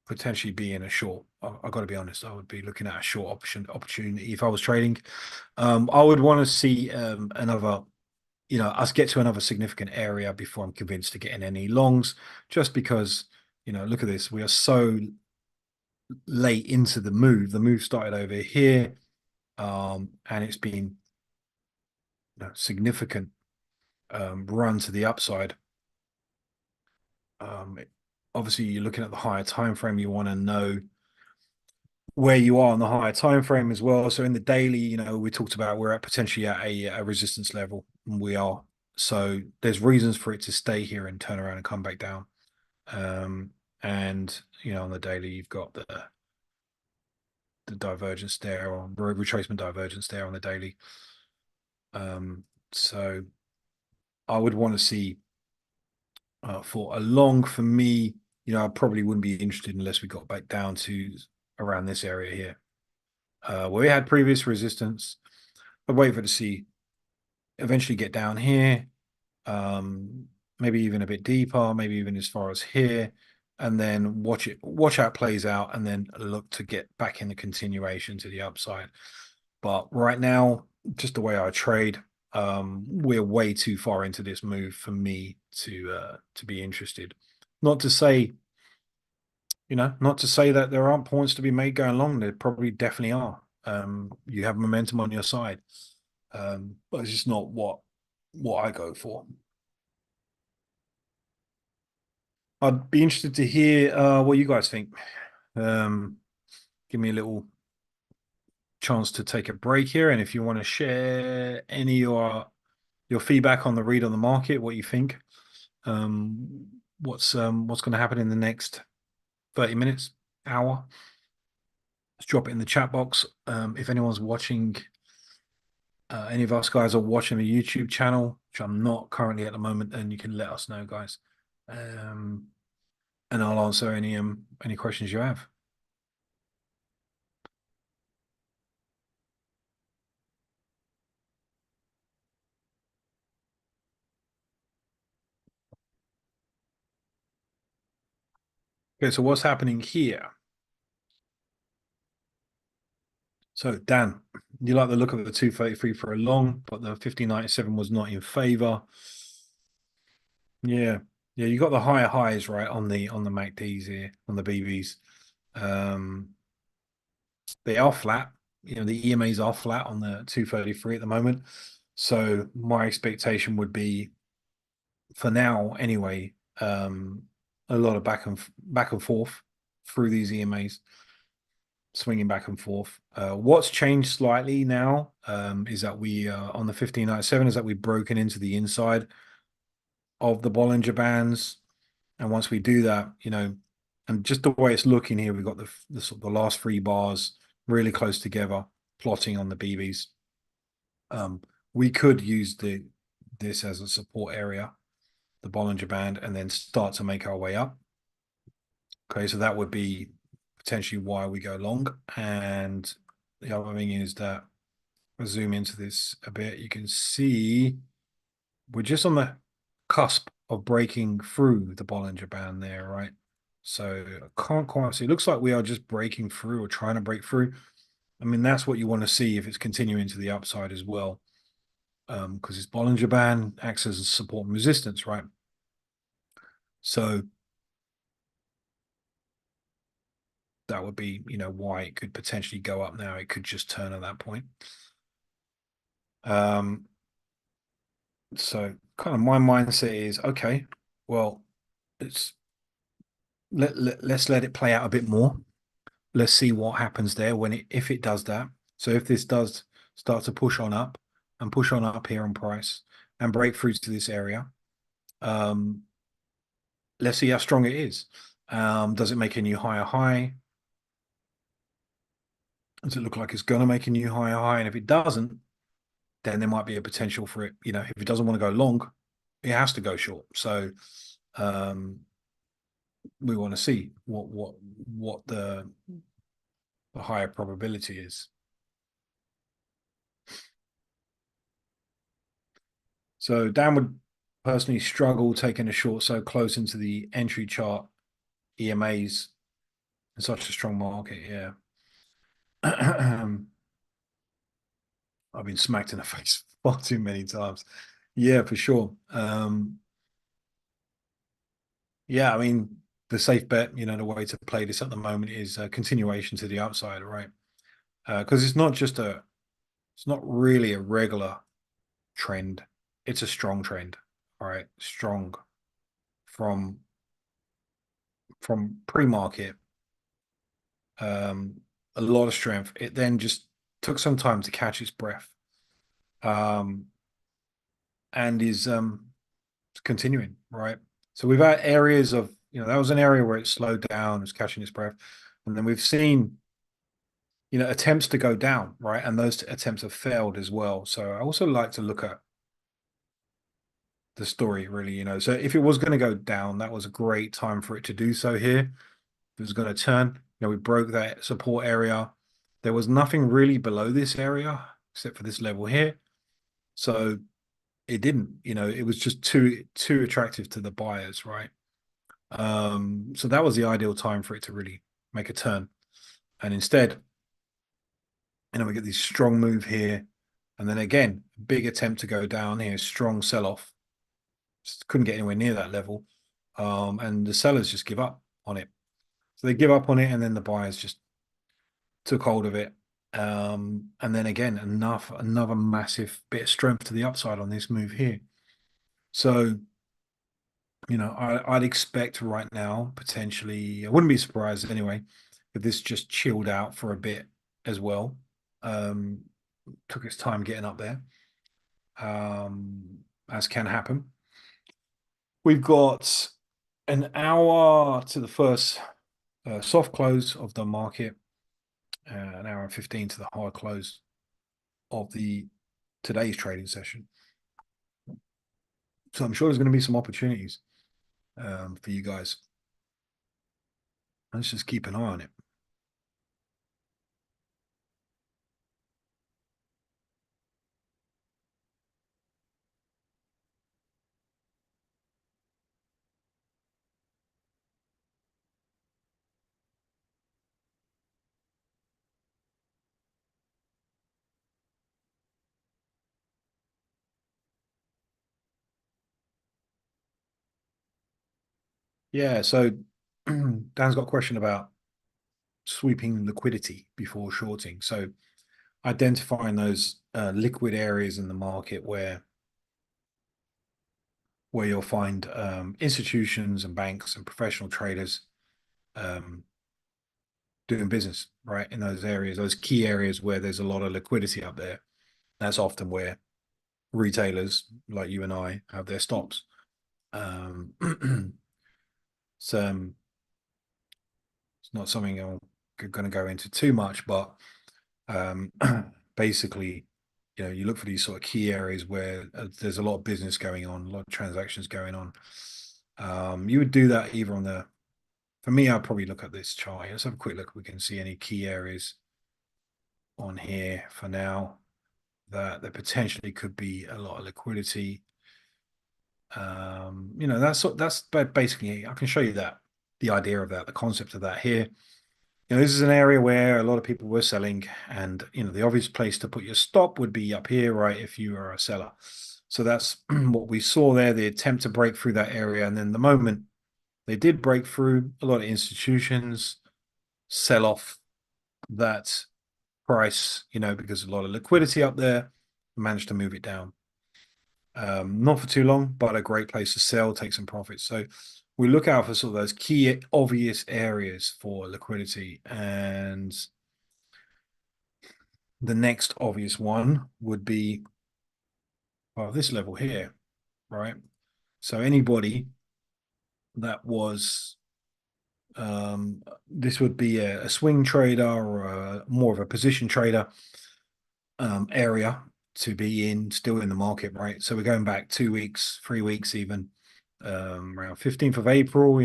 potentially be in a short. I've got to be honest. I would be looking at a short opportunity if I was trading. I would want to see another, us get to another significant area before I'm convinced to get in any longs, just because, look at this. We are so late into the move. The move started over here, and it's been significant run to the upside. Obviously, you're looking at the higher time frame. You want to know where you are on the higher time frame as well. So in the daily, we talked about we're at potentially at a resistance level, and we are. So there's reasons for it to stay here and turn around and come back down. And on the daily, you've got the divergence there, or retracement divergence there on the daily. So I would want to see for a long, for me, I probably wouldn't be interested unless we got back down to around this area here, where we had previous resistance. I'd wait for it to see eventually get down here, maybe even a bit deeper, maybe even as far as here, and then watch how it plays out, and then look to get back in the continuation to the upside. But right now, just the way I trade, we're way too far into this move for me to be interested. Not to say, not to say that there aren't points to be made going long. There probably definitely are. You have momentum on your side, but it's just not what I go for. I'd be interested to hear what you guys think. Give me a little chance to take a break here, and if you want to share any of your feedback on the read on the market, what you think, what's going to happen in the next 30 minutes, hour. Let's drop it in the chat box. If anyone's watching, any of us guys are watching the YouTube channel, which I'm not currently at the moment, then you can let us know, guys. And I'll answer any questions you have. Okay, so what's happening here? So Dan, you like the look of the 233 for a long, but the 5097 was not in favor. Yeah. Yeah, you got the higher highs right on the MACDs here, on the BBs. Um, they are flat. You know, the EMAs are flat on the 233 at the moment. So my expectation would be for now anyway, a lot of back and forth through these EMAs, swinging back and forth. What's changed slightly now is that we on the 1597 is that we've broken into the inside of the Bollinger Bands, and once we do that, you know, and just the way it's looking here, we've got the sort of the last three bars really close together, plotting on the BBs. We could use this as a support area, the Bollinger Band, and then start to make our way up. Okay, so that would be potentially why we go long. And the other thing is that I'll zoom into this a bit. You can see we're just on the cusp of breaking through the Bollinger Band there, right? So I can't quite see. It looks like we are just breaking through or trying to break through. I mean, that's what you want to see if it's continuing to the upside as well. Because this Bollinger Band acts as a support and resistance, right? So that would be, you know, why it could potentially go up now. It could just turn at that point. Um, so kind of my mindset is okay, well, it's let's let it play out a bit more. Let's see what happens there when it if it does that. So if this does start to push on up and push on up here on price and break through to this area, um, let's see how strong it is. Does it make a new higher high? Does it look like it's going to make a new higher high? And if it doesn't, then there might be a potential for it. You know, if it doesn't want to go long, it has to go short. So um, we want to see what the higher probability is. So Dan would personally struggle taking a short so close into the entry chart EMAs in such a strong market. Yeah. I've been smacked in the face far too many times. Yeah, for sure. Yeah, I mean, the safe bet, you know, the way to play this at the moment is a continuation to the upside, right? Because it's not really a regular trend. It's a strong trend, all right? Strong from pre-market, um, a lot of strength. It then just took some time to catch its breath, um, and is continuing, right? So we've had areas of, you know, that was an area where it slowed down, it was catching its breath, and then we've seen, you know, attempts to go down, right? And those attempts have failed as well. So I also like to look at the story, really, you know. So if it was going to go down, that was a great time for it to do so here. If it was going to turn, you know, we broke that support area. There was nothing really below this area except for this level here. So it didn't, you know, it was just too attractive to the buyers, right? So that was the ideal time for it to really make a turn. And instead, you know, we get this strong move here. And then again, big attempt to go down here, strong sell off. Just couldn't get anywhere near that level. And the sellers just give up on it. So they give up on it, and then the buyers just took hold of it. And then again, another massive bit of strength to the upside on this move here. So, you know, I'd expect right now, potentially, I wouldn't be surprised anyway, if this just chilled out for a bit as well. Um, Took its time getting up there, as can happen. We've got an hour to the first soft close of the market, an hour and 15 to the hard close of the today's trading session. So I'm sure there's going to be some opportunities for you guys. Let's just keep an eye on it. Yeah, so Dan's got a question about sweeping liquidity before shorting. So identifying those liquid areas in the market where you'll find institutions and banks and professional traders um, doing business, right? In those areas, those key areas where there's a lot of liquidity up there. That's often where retailers like you and I have their stops. Um, so it's not something I'm going to go into too much, but um, basically, you look for these sort of key areas where there's a lot of business going on, a lot of transactions going on. You would do that either on for me, I'd probably look at this chart. Let's have a quick look. We can see any key areas on here for now that there potentially could be a lot of liquidity. That's basically, I can show you that, the idea of that, the concept of that here. This is an area where a lot of people were selling, and the obvious place to put your stop would be up here, right? If you are a seller. So that's what we saw there, the attempt to break through that area. And then the moment they did break through, a lot of institutions sell off that price, because a lot of liquidity up there, managed to move it down. Not for too long, but a great place to sell, take some profits. So we look out for sort of those key obvious areas for liquidity. And the next obvious one would be, well, this level here, right? So anybody that was this would be a swing trader or more of a position trader area to be in, still in the market, right? So we're going back 2 weeks, 3 weeks even, around 15th of April,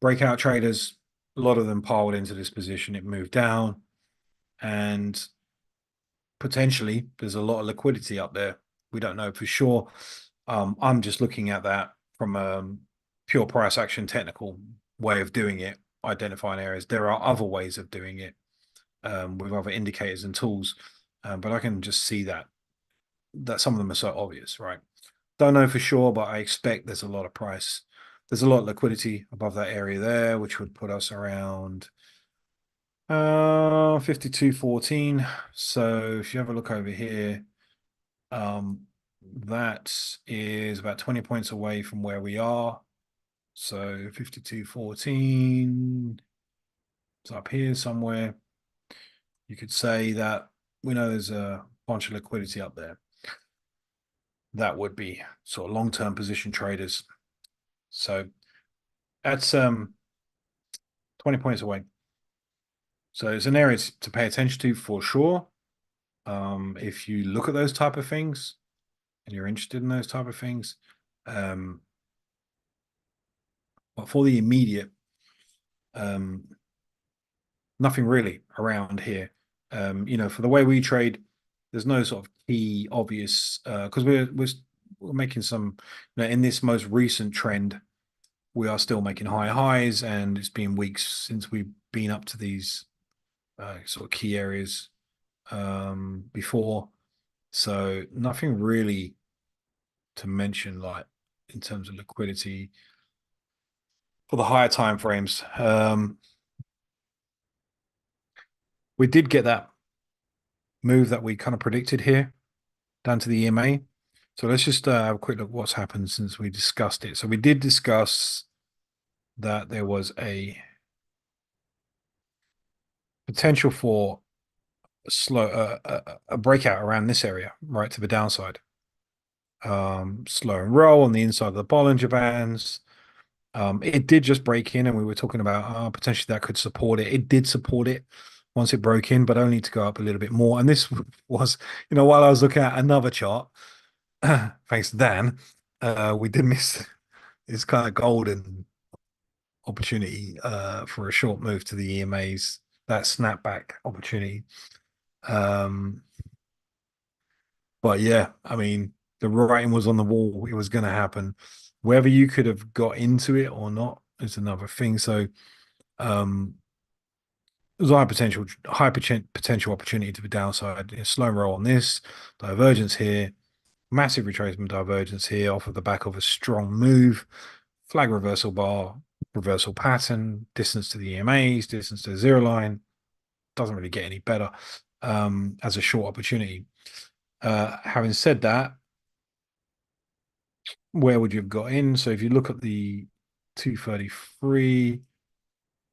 breakout traders, a lot of them piled into this position. It moved down, and potentially there's a lot of liquidity up there. We don't know for sure. I'm just looking at that from a pure price action technical way of doing it, identifying areas. There are other ways of doing it with other indicators and tools, but I can just see that some of them are so obvious, right? Don't know for sure, but I expect there's a lot of price. There's a lot of liquidity above that area there, which would put us around 52.14. So if you have a look over here, that is about 20 points away from where we are. So 52.14, it's up here somewhere. You could say that we know there's a bunch of liquidity up there. That would be sort of long-term position traders. So that's 20 points away. So it's an area to pay attention to for sure. If you look at those type of things and you're interested in those type of things, but for the immediate, nothing really around here. For the way we trade, there's no sort of key obvious because we're making some, in this most recent trend, we are still making high highs, and it's been weeks since we've been up to these sort of key areas before. So nothing really to mention, like in terms of liquidity for the higher time frames. We did get that move that we kind of predicted here down to the EMA. So let's just have a quick look what's happened since we discussed it. So we did discuss that there was a potential for a breakout around this area, right to the downside. Slow and roll on the inside of the Bollinger Bands. It did just break in, and we were talking about potentially that could support it. It did support it once it broke in, but only to go up a little bit more. And this was, while I was looking at another chart, thanks to Dan, we did miss this kind of golden opportunity for a short move to the EMAs, that snapback opportunity. But yeah, I mean, the writing was on the wall. It was going to happen. Whether you could have got into it or not is another thing. So, there's a high potential opportunity to the downside. Slow roll on this, divergence here, massive retracement divergence here off of the back of a strong move. flag reversal bar, reversal pattern, distance to the EMAs, distance to the zero line. Doesn't really get any better as a short opportunity. Having said that, where would you have got in? So if you look at the 233,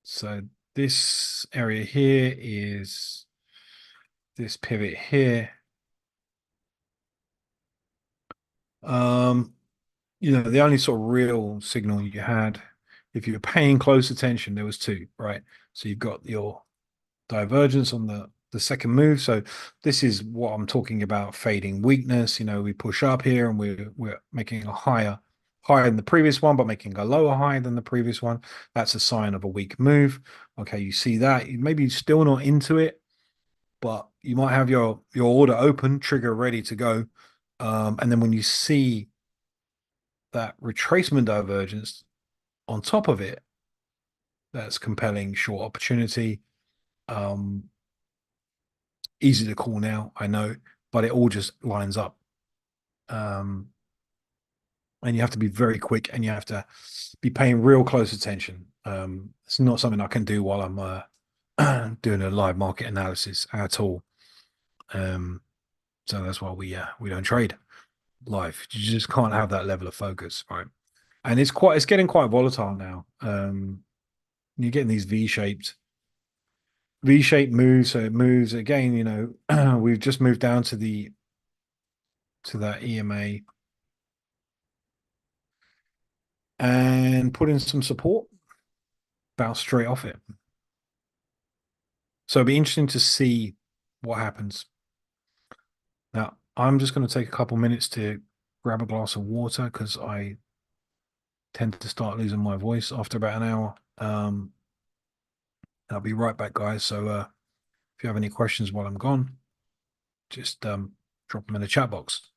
so this area here is this pivot here. Um, the only sort of real signal you had, if you were paying close attention, there was two, right? So you've got your divergence on the second move. So this is what I'm talking about, fading weakness. We push up here and we're making a higher than the previous one, but making a lower high than the previous one. That's a sign of a weak move. Okay, you see that. Maybe still not into it, but you might have your order open, trigger ready to go. And then when you see that retracement divergence on top of it, that's compelling short opportunity. Um, Easy to call now, I know, but it all just lines up. Um, and you have to be very quick and you have to be paying real close attention. It's not something I can do while I'm doing a live market analysis at all. Um, so that's why we don't trade live. You just can't have that level of focus, right? And it's getting quite volatile now. You're getting these V-shaped moves, so it moves again. We've just moved down to that EMA and put in some support, bounce straight off it. So it'll be interesting to see what happens. Now, I'm just going to take a couple minutes to grab a glass of water because I tend to start losing my voice after about an hour. I'll be right back, guys. So if you have any questions while I'm gone, just drop them in the chat box.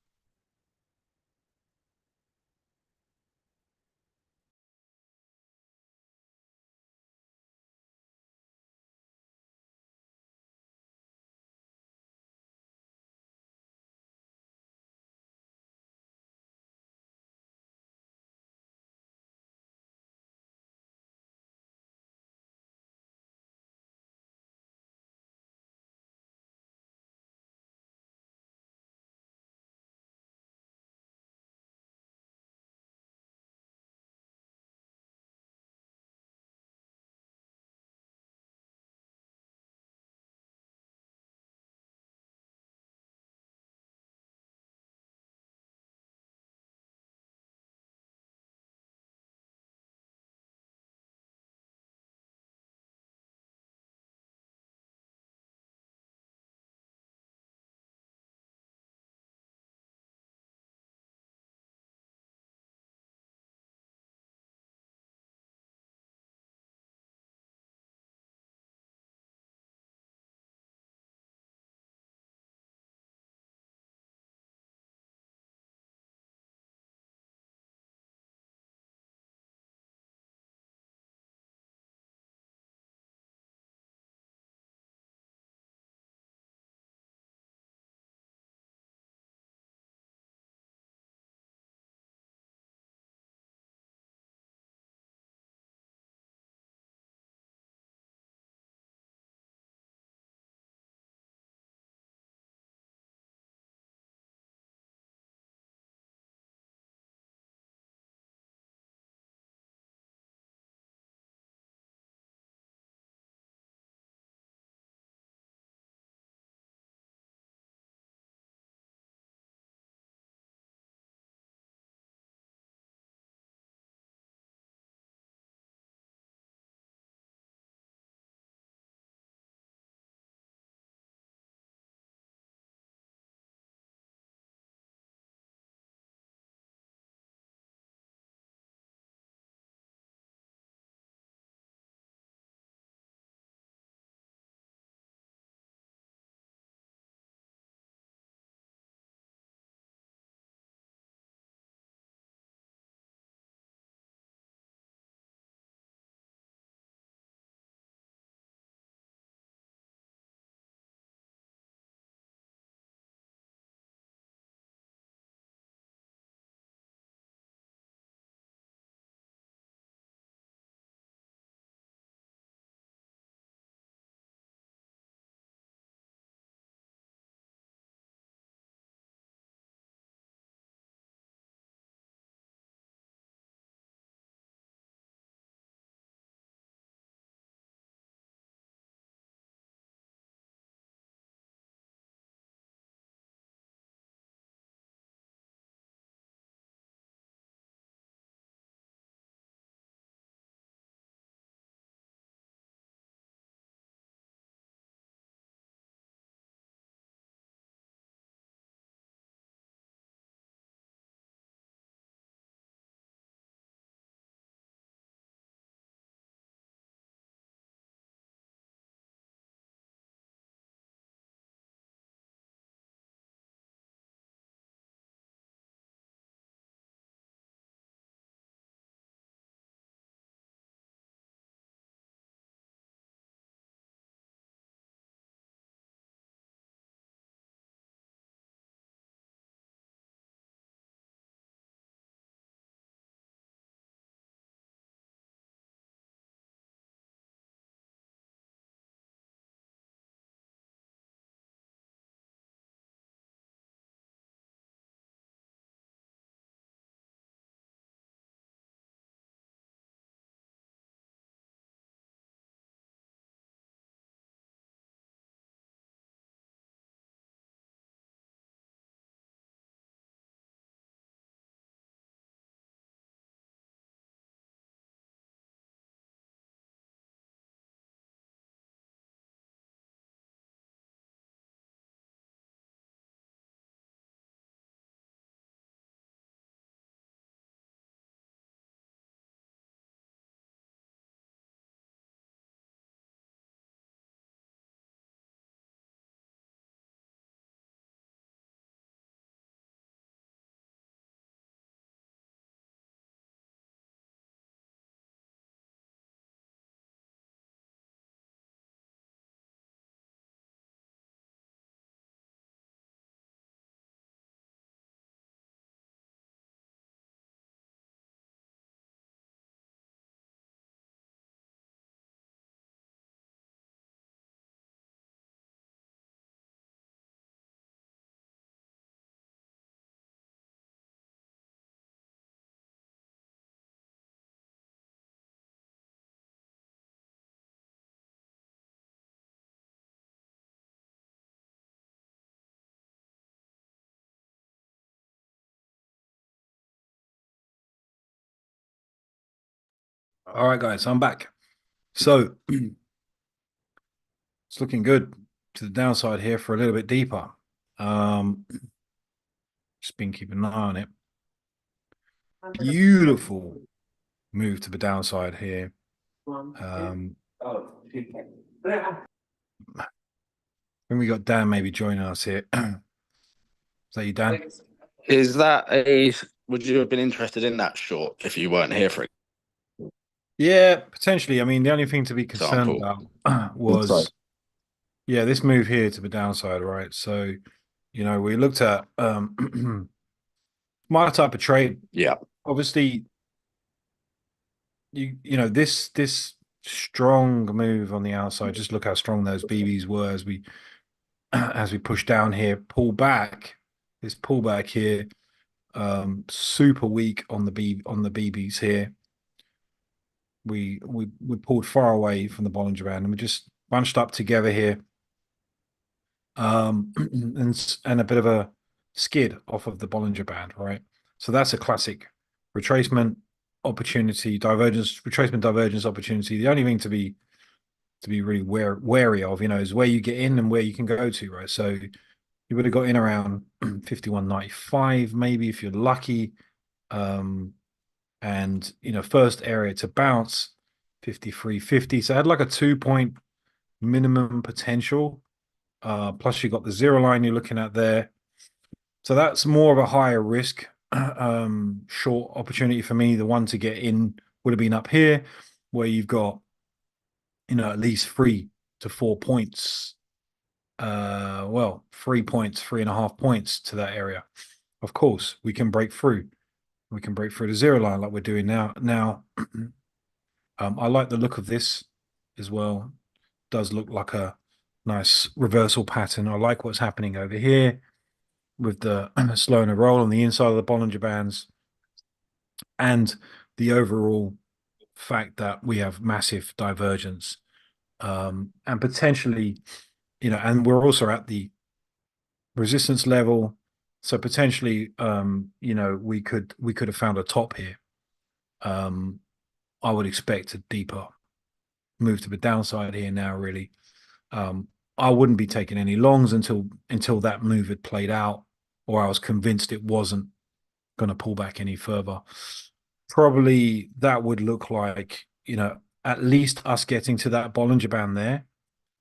All right, guys, I'm back. So it's looking good to the downside here for a little bit deeper. Um, just been keeping an eye on it. Beautiful move to the downside here. When we got Dan maybe joining us here. Is that you, Dan? Is that a? Would you have been interested in that short if you weren't here, for Yeah, potentially. I mean, the only thing to be concerned example? about Sorry. was, yeah, this move here to the downside, right? So, we looked at my type of trade. Yeah. Obviously, this strong move on the outside. Just look how strong those BBs were as we as we push down here, pull back. This pullback here, super weak on the BBs here. We pulled far away from the Bollinger Band and we just bunched up together here. And a bit of a skid off of the Bollinger Band, right? So that's a classic retracement opportunity, divergence, retracement divergence opportunity. The only thing to be really wary of, is where you get in and where you can go to, right? So you would have got in around 51.95, maybe if you're lucky. And first area to bounce 53.50. So I had like a 2 point minimum potential. Plus you got the zero line you're looking at there. So that's more of a higher risk short opportunity for me. The one to get in would have been up here, where you've got at least 3 to 4 points. Well, 3 points, 3.5 points to that area. Of course, we can break through. We can break through the zero line like we're doing now. I like the look of this as well. Does look like a nice reversal pattern. I like what's happening over here with the slow and a roll on the inside of the Bollinger Bands and the overall fact that we have massive divergence, and potentially, and we're also at the resistance level. So potentially, we could have found a top here. I would expect a deeper move to the downside here now, really. I wouldn't be taking any longs until that move had played out, or I was convinced it wasn't going to pull back any further. Probably that would look like, at least us getting to that Bollinger Band there.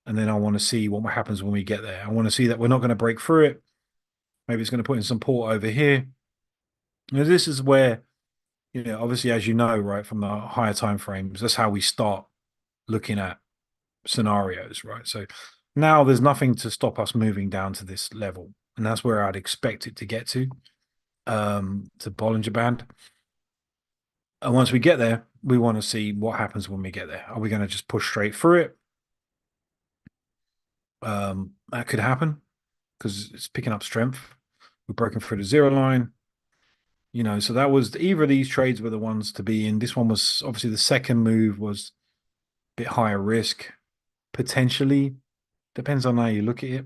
And then I want to see what happens when we get there. I want to see that we're not going to break through it. Maybe it's going to put in some support over here. This is where, obviously, as you know, right, from the higher time frames, that's how we start looking at scenarios, right? So now there's nothing to stop us moving down to this level. And that's where I'd expect it to get to Bollinger Band. And once we get there, we want to see what happens when we get there. Are we going to just push straight through it? That could happen because it's picking up strength. We're broken through the zero line. So that was either of these trades were the ones to be in. This one was obviously the second move was a bit higher risk, potentially. Depends on how you look at it.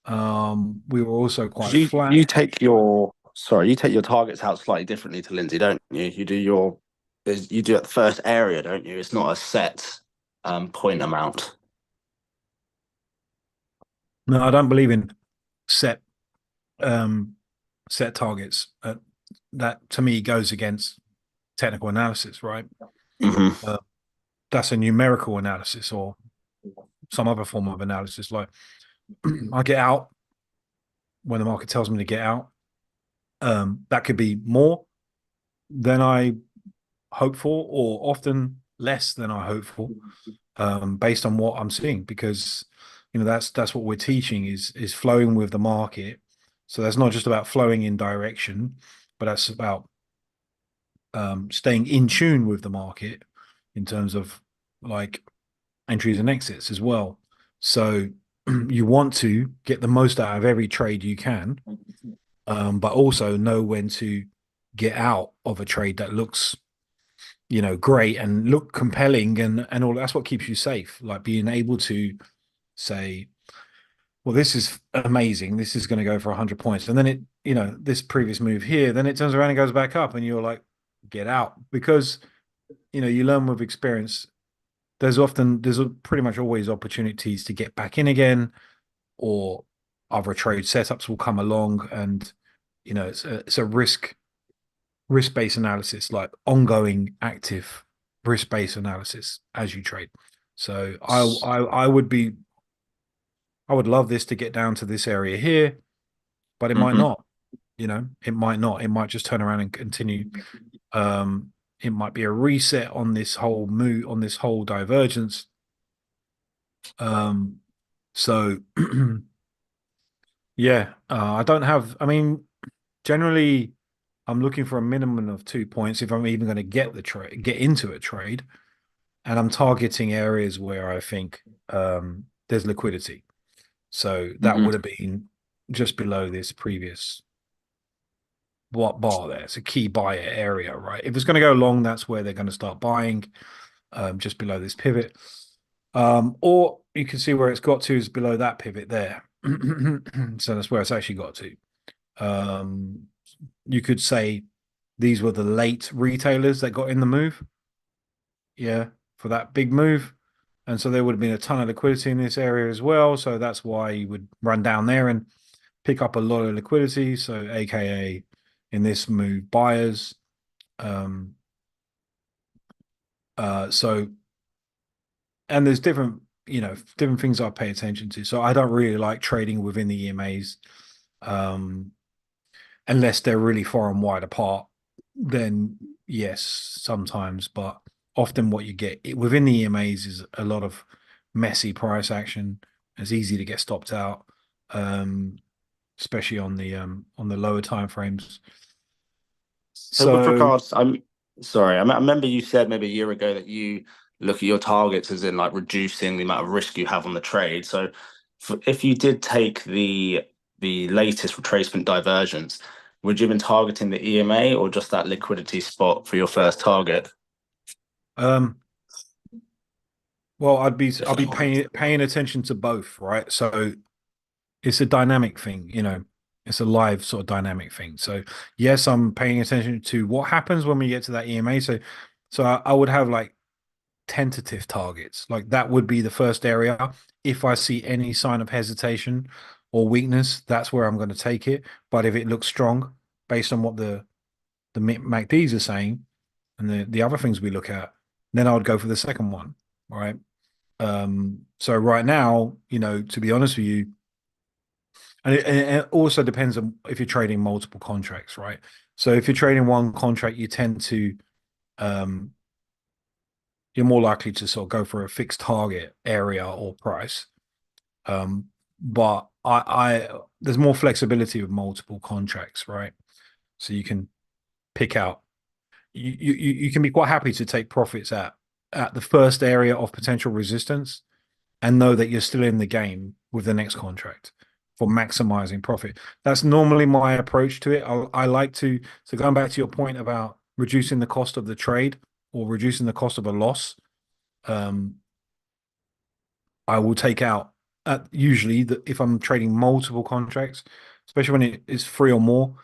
We were also quite flat. You take your targets out slightly differently to Lindsay, don't you? You do at the first area, don't you? It's not a set point amount. No, I don't believe in set um set targets. That to me goes against technical analysis, right? Mm-hmm. That's a numerical analysis or some other form of analysis. Like I get out when the market tells me to get out. That could be more than I hope for, or often less than I hope for, based on what I'm seeing. Because that's what we're teaching is flowing with the market. So that's not just about flowing in direction, but that's about staying in tune with the market in terms of like entries and exits as well. So you want to get the most out of every trade you can, but also know when to get out of a trade that looks, great and look compelling and all. That's what keeps you safe. Like being able to say, well, this is amazing. This is going to go for 100 points. And then this previous move here, then it turns around and goes back up, and you're like, get out. Because you learn with experience. There's pretty much always opportunities to get back in again, or other trade setups will come along, and it's a risk-based analysis, like ongoing active risk-based analysis as you trade. So I would love this to get down to this area here, but it might Hmm. not. It might not. It might just turn around and continue. Um, it might be a reset on this whole move, on this whole divergence. Um, so yeah, I don't have. I mean, generally, I'm looking for a minimum of 2 points if I'm even going to get into a trade, and I'm targeting areas where I think there's liquidity. So that Hmm. would have been just below this previous what bar there. It's a key buyer area, right? If it's going to go long, that's where they're going to start buying, just below this pivot. Or you can see where it's got to is below that pivot there. So that's where it's actually got to. Um, you could say these were the late retailers that got in the move, yeah, for that big move. And so there would have been a ton of liquidity in this area as well. So that's why you would run down there and pick up a lot of liquidity. So, AKA in this move, buyers. Um, so, and there's different things I pay attention to. So I don't really like trading within the EMAs, um, unless they're really far and wide apart. Then yes, sometimes, but often what you get within the EMAs is a lot of messy price action. It's easy to get stopped out, um, especially on the lower time frames. So with So regards, I'm sorry, I remember you said maybe a year ago that you look at your targets as in like reducing the amount of risk you have on the trade. So if you did take the latest retracement divergence, would you have been targeting the EMA or just that liquidity spot for your first target? um, well, I'd be paying attention to both, right? So it's a dynamic thing, it's a live sort of dynamic thing. So yes, I'm paying attention to what happens when we get to that EMA. So I would have like tentative targets. Like that would be the first area. If I see any sign of hesitation or weakness, that's where I'm going to take it. But if it looks strong, based on what the MACDs are saying and the other things we look at, then I would go for the second one, right? So right now, to be honest with you, and it also depends on if you're trading multiple contracts, right? So if you're trading one contract, you tend to um, you're more likely to sort of go for a fixed target area or price. But there's more flexibility with multiple contracts, right? So you can pick out you can be quite happy to take profits at the first area of potential resistance and know that you're still in the game with the next contract for maximizing profit. That's normally my approach to it. I like to, so going back to your point about reducing the cost of the trade or reducing the cost of a loss, um, I will take out usually if I'm trading multiple contracts, especially when it is three or more,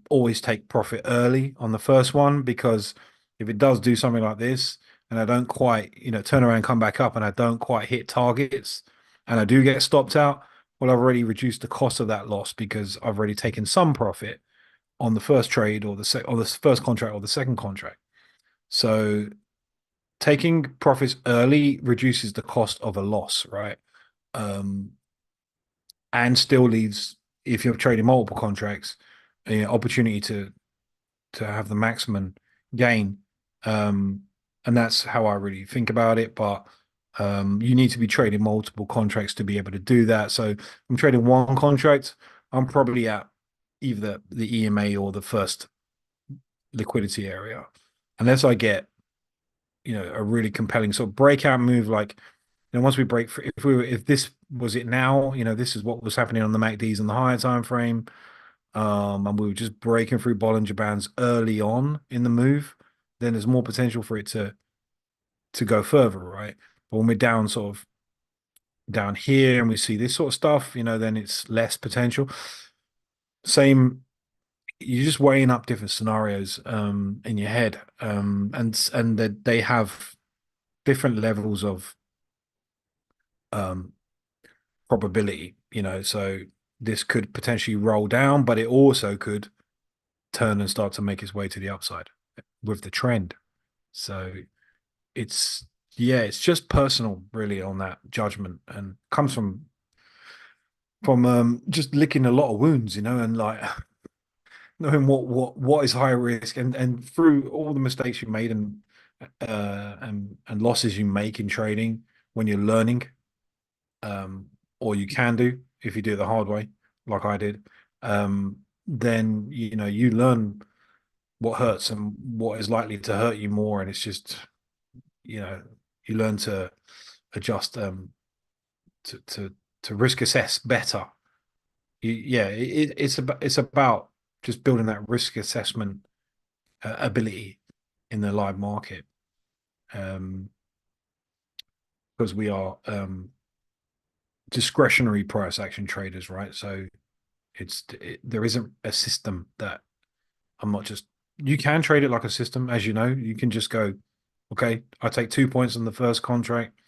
always take profit early on the first one because if it does do something like this and I don't quite, turn around, come back up and I don't quite hit targets and I do get stopped out, well, I've already reduced the cost of that loss because I've already taken some profit on the first trade or the first contract or the second contract. So taking profits early reduces the cost of a loss, right? Um, and still leaves, if you're trading multiple contracts, opportunity to have the maximum gain. Um, and that's how I really think about it. But you need to be trading multiple contracts to be able to do that. So I'm trading one contract, I'm probably at either the EMA or the first liquidity area, unless I get a really compelling sort of breakout move like once we break through, if this was it now, this is what was happening on the MACDs in the higher time frame, and we were just breaking through Bollinger Bands early on in the move, then there's more potential for it to go further, right? But when we're down sort of down here and we see this sort of stuff, then it's less potential. Same you're just weighing up different scenarios in your head, and they have different levels of um probability, so this could potentially roll down, but it also could turn and start to make its way to the upside with the trend. So it's yeah, it's just personal really on that judgment, and comes from just licking a lot of wounds, and like knowing what is high risk, and through all the mistakes you made, and losses you make in trading when you're learning, or you can do if you do it the hard way, like I did, then you learn what hurts and what is likely to hurt you more, and it's just you know you learn to adjust, to to risk assess better. Yeah, it's about just building that risk assessment ability in the live market, um, because we are discretionary price action traders, right? So there isn't a system that I'm not just. You can trade it like a system, as you know. You can just go, okay, I take 2 points on the first contract,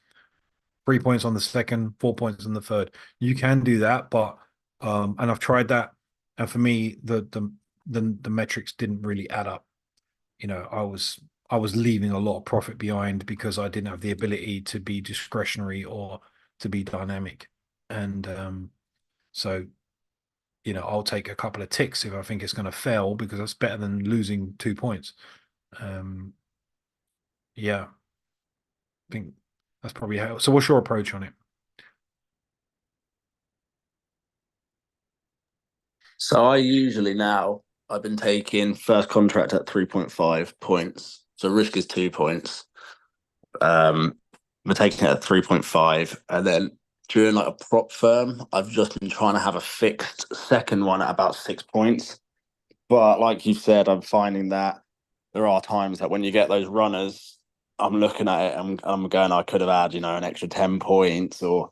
3 points on the second, 4 points on the third. You can do that, but and I've tried that, and for me, the metrics didn't really add up. I was leaving a lot of profit behind because I didn't have the ability to be discretionary or to be dynamic, and so I'll take a couple of ticks if I think it's going to fail, because that's better than losing 2 points. Um, yeah, I think that's probably how. So, what's your approach on it? So I usually now I've been taking first contract at 3.5 points. So risk is 2 points. I'm taking it at 3.5. And then during like a prop firm, I've just been trying to have a fixed second one at about 6 points. But like you said, I'm finding that there are times that when you get those runners, I'm looking at it and I'm going, I could have had, an extra 10 points, or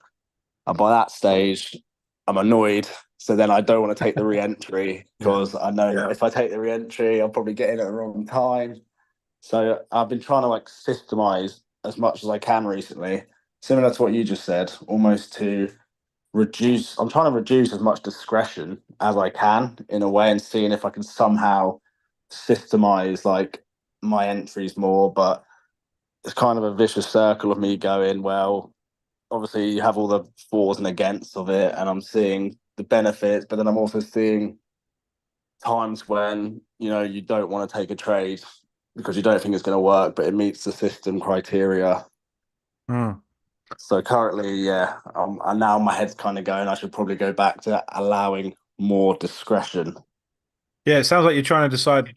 and by that stage, I'm annoyed. So then I don't want to take the re-entry Yeah. because I know that if I take the re-entry, I'll probably get in at the wrong time. So I've been trying to like systemize as much as I can recently, similar to what you just said, almost to reduce. I'm trying to reduce as much discretion as I can in a way, and seeing if I can somehow systemize like my entries more. But it's kind of a vicious circle of me going, well, obviously you have all the fors and against of it, and I'm seeing the benefits, but then I'm also seeing times when you don't want to take a trade because you don't think it's going to work, but it meets the system criteria. Hmm. So currently, yeah, and now my head's kind of going. I should probably go back to allowing more discretion. Yeah, it sounds like you're trying to decide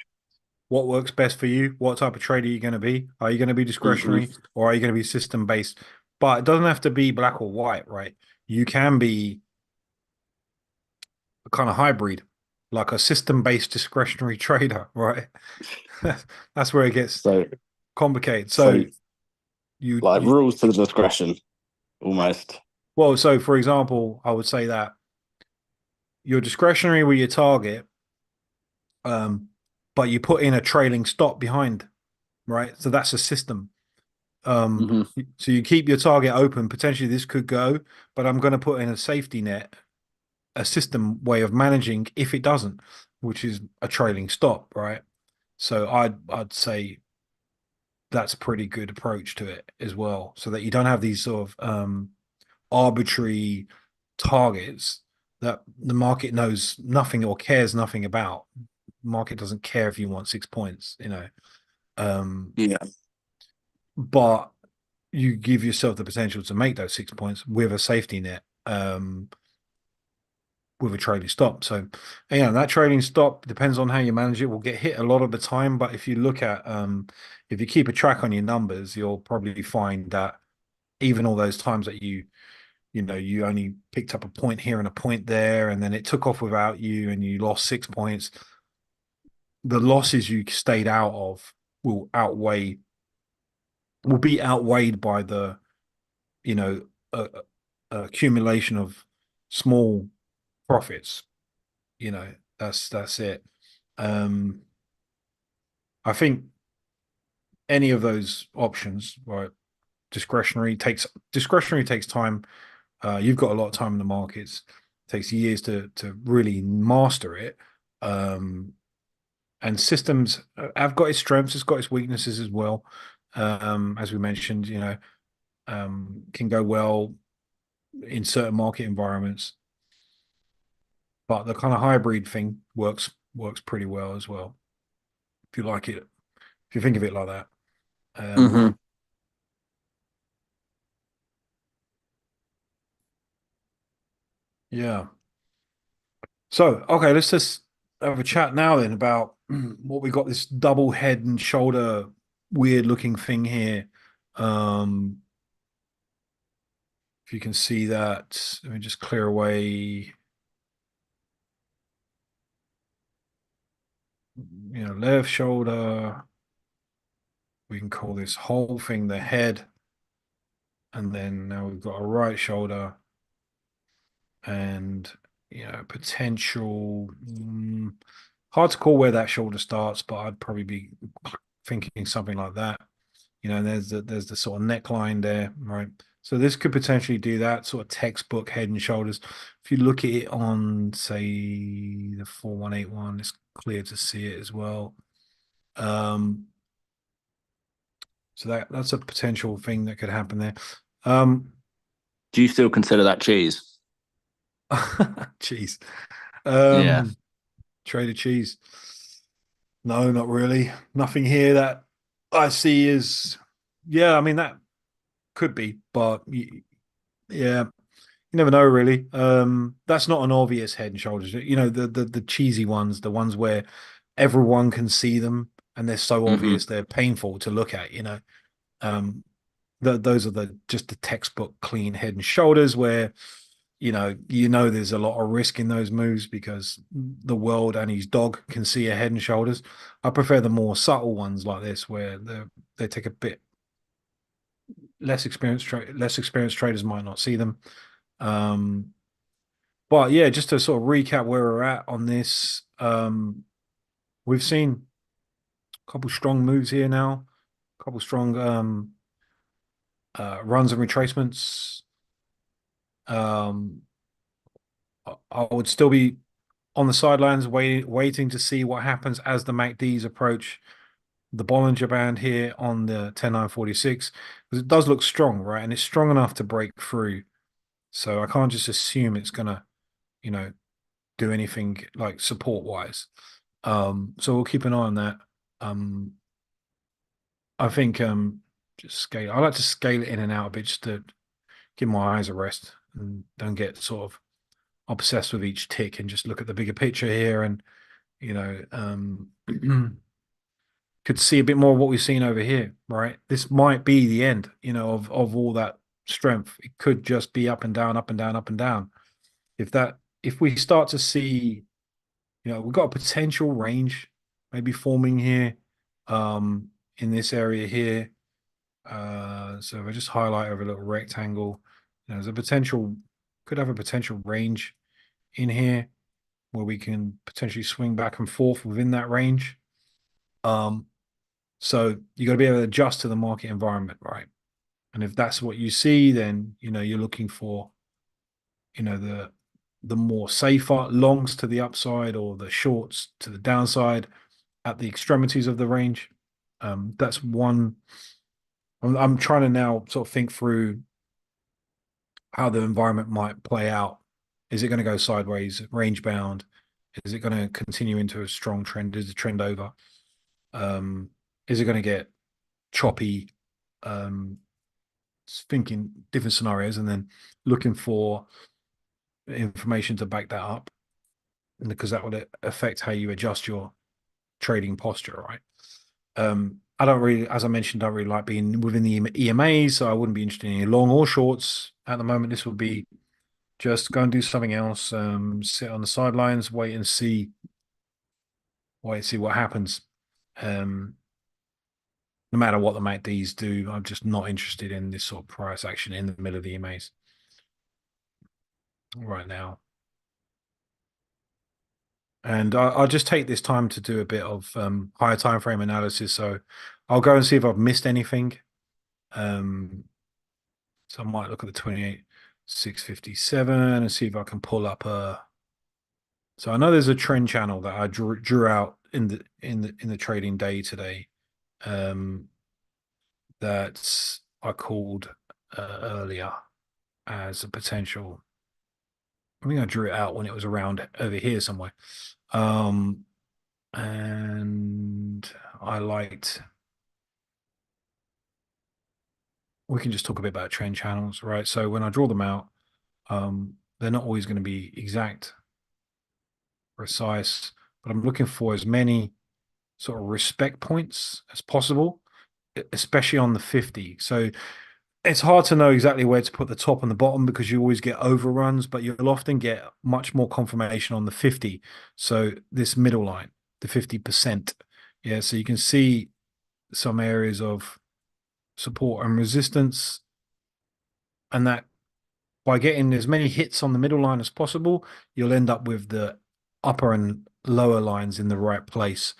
what works best for you. What type of trader you're going to be? Are you going to be Hmm. discretionary, or are you going to be system based? But it doesn't have to be black or white, right? You can be a kind of hybrid, like a system based discretionary trader, right? That's where it gets So, complicated. so So you like you rules to the discretion almost. well, so for example, I would say that you're discretionary with your target, um, but you put in a trailing stop behind, right? So that's a system. Um, Hmm. so you keep your target open. Potentially this could go, but I'm going to put in a safety net, a system way of managing if it doesn't, which is a trailing stop, right? So I'd say that's a pretty good approach to it as well, so that you don't have these sort of arbitrary targets that the market knows nothing or cares nothing about. Market doesn't care if you want 6 points. Um, Yeah. but you give yourself the potential to make those 6 points with a safety net, with a trading stop. So, that trading stop depends on how you manage it. Will get hit a lot of the time, but if you look at, if you keep a track on your numbers, you'll probably find that even all those times that you only picked up a point here and a point there, and then it took off without you, and you lost 6 points. The losses you stayed out of will be outweighed by the you know uh, accumulation of small profits. That's it. Um, I think any of those options, right? Discretionary takes time. You've got a lot of time in the markets. It takes years to really master it. Um, and systems have got its strengths, it's got its weaknesses as well. As we mentioned, can go well in certain market environments, but the kind of hybrid thing works pretty well as well. If you like it, if you think of it like that. Hmm. Yeah. So, okay, let's just have a chat now then about what we got this double head and shoulder weird looking thing here. Um, if you can see that, let me just clear away, left shoulder. We can call this whole thing the head. And then now we've got a right shoulder and, potential. Hard to call where that shoulder starts, but I'd probably be thinking something like that. There's the sort of neckline there, right? So this could potentially do that sort of textbook head and shoulders. If you look at it on, say, the 4181, it's clear to see it as well. Um, so that's a potential thing that could happen there. Um, Do you still consider that cheese? cheese. Yeah. Trader cheese. No, not really. Nothing here that I see is, yeah, I mean, that could be, but yeah, you never know really. That's not an obvious head and shoulders. The cheesy ones, the ones where everyone can see them and they're so Hmm. obvious they're painful to look at. Um, those are the textbook clean head and shoulders where there's a lot of risk in those moves because the world and his dog can see a head and shoulders. I prefer the more subtle ones like this where they take a bit less experienced traders might not see them. Um, but yeah, just to sort of recap where we're at on this, we've seen a couple strong moves here now, a couple strong runs and retracements. Um, I would still be on the sidelines waiting to see what happens as the MACDs approach the Bollinger Band here on the 10946 because it does look strong, right? And it's strong enough to break through. So I can't just assume it's gonna, you know, do anything like support wise. So we'll keep an eye on that. Um, I think just scale. I like to scale it in and out a bit just to give my eyes a rest and don't get sort of obsessed with each tick and just look at the bigger picture here and you know could see a bit more of what we've seen over here, right? This might be the end, of all that strength. It could just be up and down, up and down, up and down. If we start to see, we've got a potential range maybe forming here, in this area here. So if I just highlight over a little rectangle, there's a potential, could have a potential range in here where we can potentially swing back and forth within that range. Um, So you got to be able to adjust to the market environment, right? And if that's what you see, then you're looking for the more safer longs to the upside or the shorts to the downside at the extremities of the range. That's one. I'm trying to now sort of think through how the environment might play out. Is it going to go sideways, range bound? Is it going to continue into a strong trend? Is the trend over? Um, is it going to get choppy? Um, thinking different scenarios and then looking for information to back that up because that would affect how you adjust your trading posture, right? I don't really, as I mentioned, don't really like being within the EMAs, so I wouldn't be interested in any long or shorts at the moment. This would be just go and do something else, sit on the sidelines, wait and see what happens. Um, no matter what the MACDs do, I'm just not interested in this sort of price action in the middle of the EMAs right now. And I'll just take this time to do a bit of higher time frame analysis. So I'll go and see if I've missed anything. Um, so I might look at the 28,657 and see if I can pull up a. So I know there's a trend channel that I drew out in the trading day today. Um, that I called earlier as a potential. I think I drew it out when it was around over here somewhere. Um, and I liked. We can just talk a bit about trend channels, right? So when I draw them out, they're not always going to be exact, precise, but I'm looking for as many sort of respect points as possible, especially on the 50. So it's hard to know exactly where to put the top and the bottom because you always get overruns, but you'll often get much more confirmation on the 50. So this middle line, the 50%. Yeah, so you can see some areas of support and resistance, and that by getting as many hits on the middle line as possible, you'll end up with the upper and lower lines in the right place,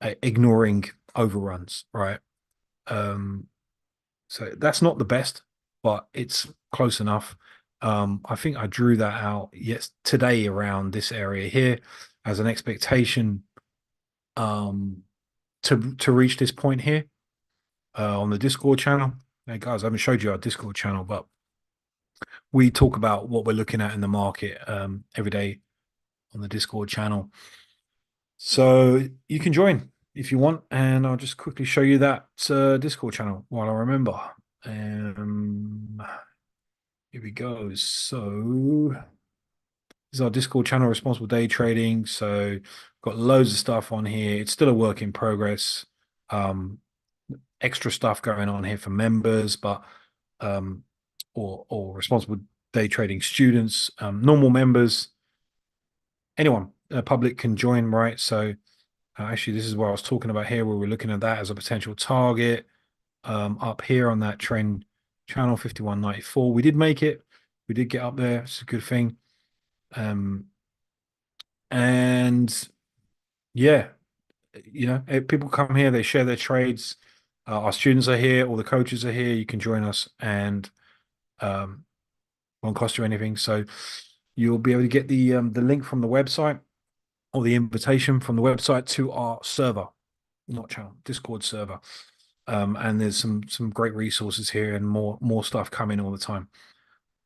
ignoring overruns, right? Um, So that's not the best, but it's close enough. I think I drew that out yes today around this area here as an expectation um to reach this point here on the Discord channel. Hey guys, I haven't showed you our Discord channel, but we talk about what we're looking at in the market every day on the Discord channel. So you can join if you want, and I'll just quickly show you that Discord channel while I remember. Um, Here we go. So this is our Discord channel, Responsible Day Trading. So got loads of stuff on here. It's still a work in progress. Um, Extra stuff going on here for members, but um, or responsible day trading students, normal members, anyone, public can join, right? So actually, this is what I was talking about here, where we're looking at that as a potential target up here on that trend channel 5194. We did make it. We did get up there. It's a good thing. Um, and yeah, people come here, they share their trades. Our students are here, all the coaches are here. You can join us and won't cost you anything. So you'll be able to get the link from the website or the invitation from the website to our server, not channel, Discord server. And there's some great resources here and more stuff coming all the time.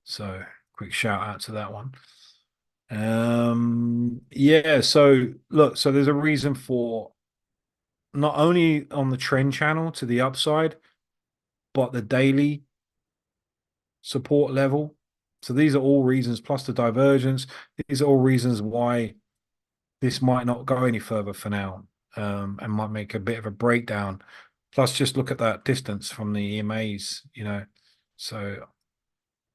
So quick shout out to that one. Yeah, so look, so there's a reason for not only on the trend channel to the upside, but the daily support level. So these are all reasons, plus the divergence. These are all reasons why this might not go any further for now, and might make a bit of a breakdown. Plus, just look at that distance from the EMAs, So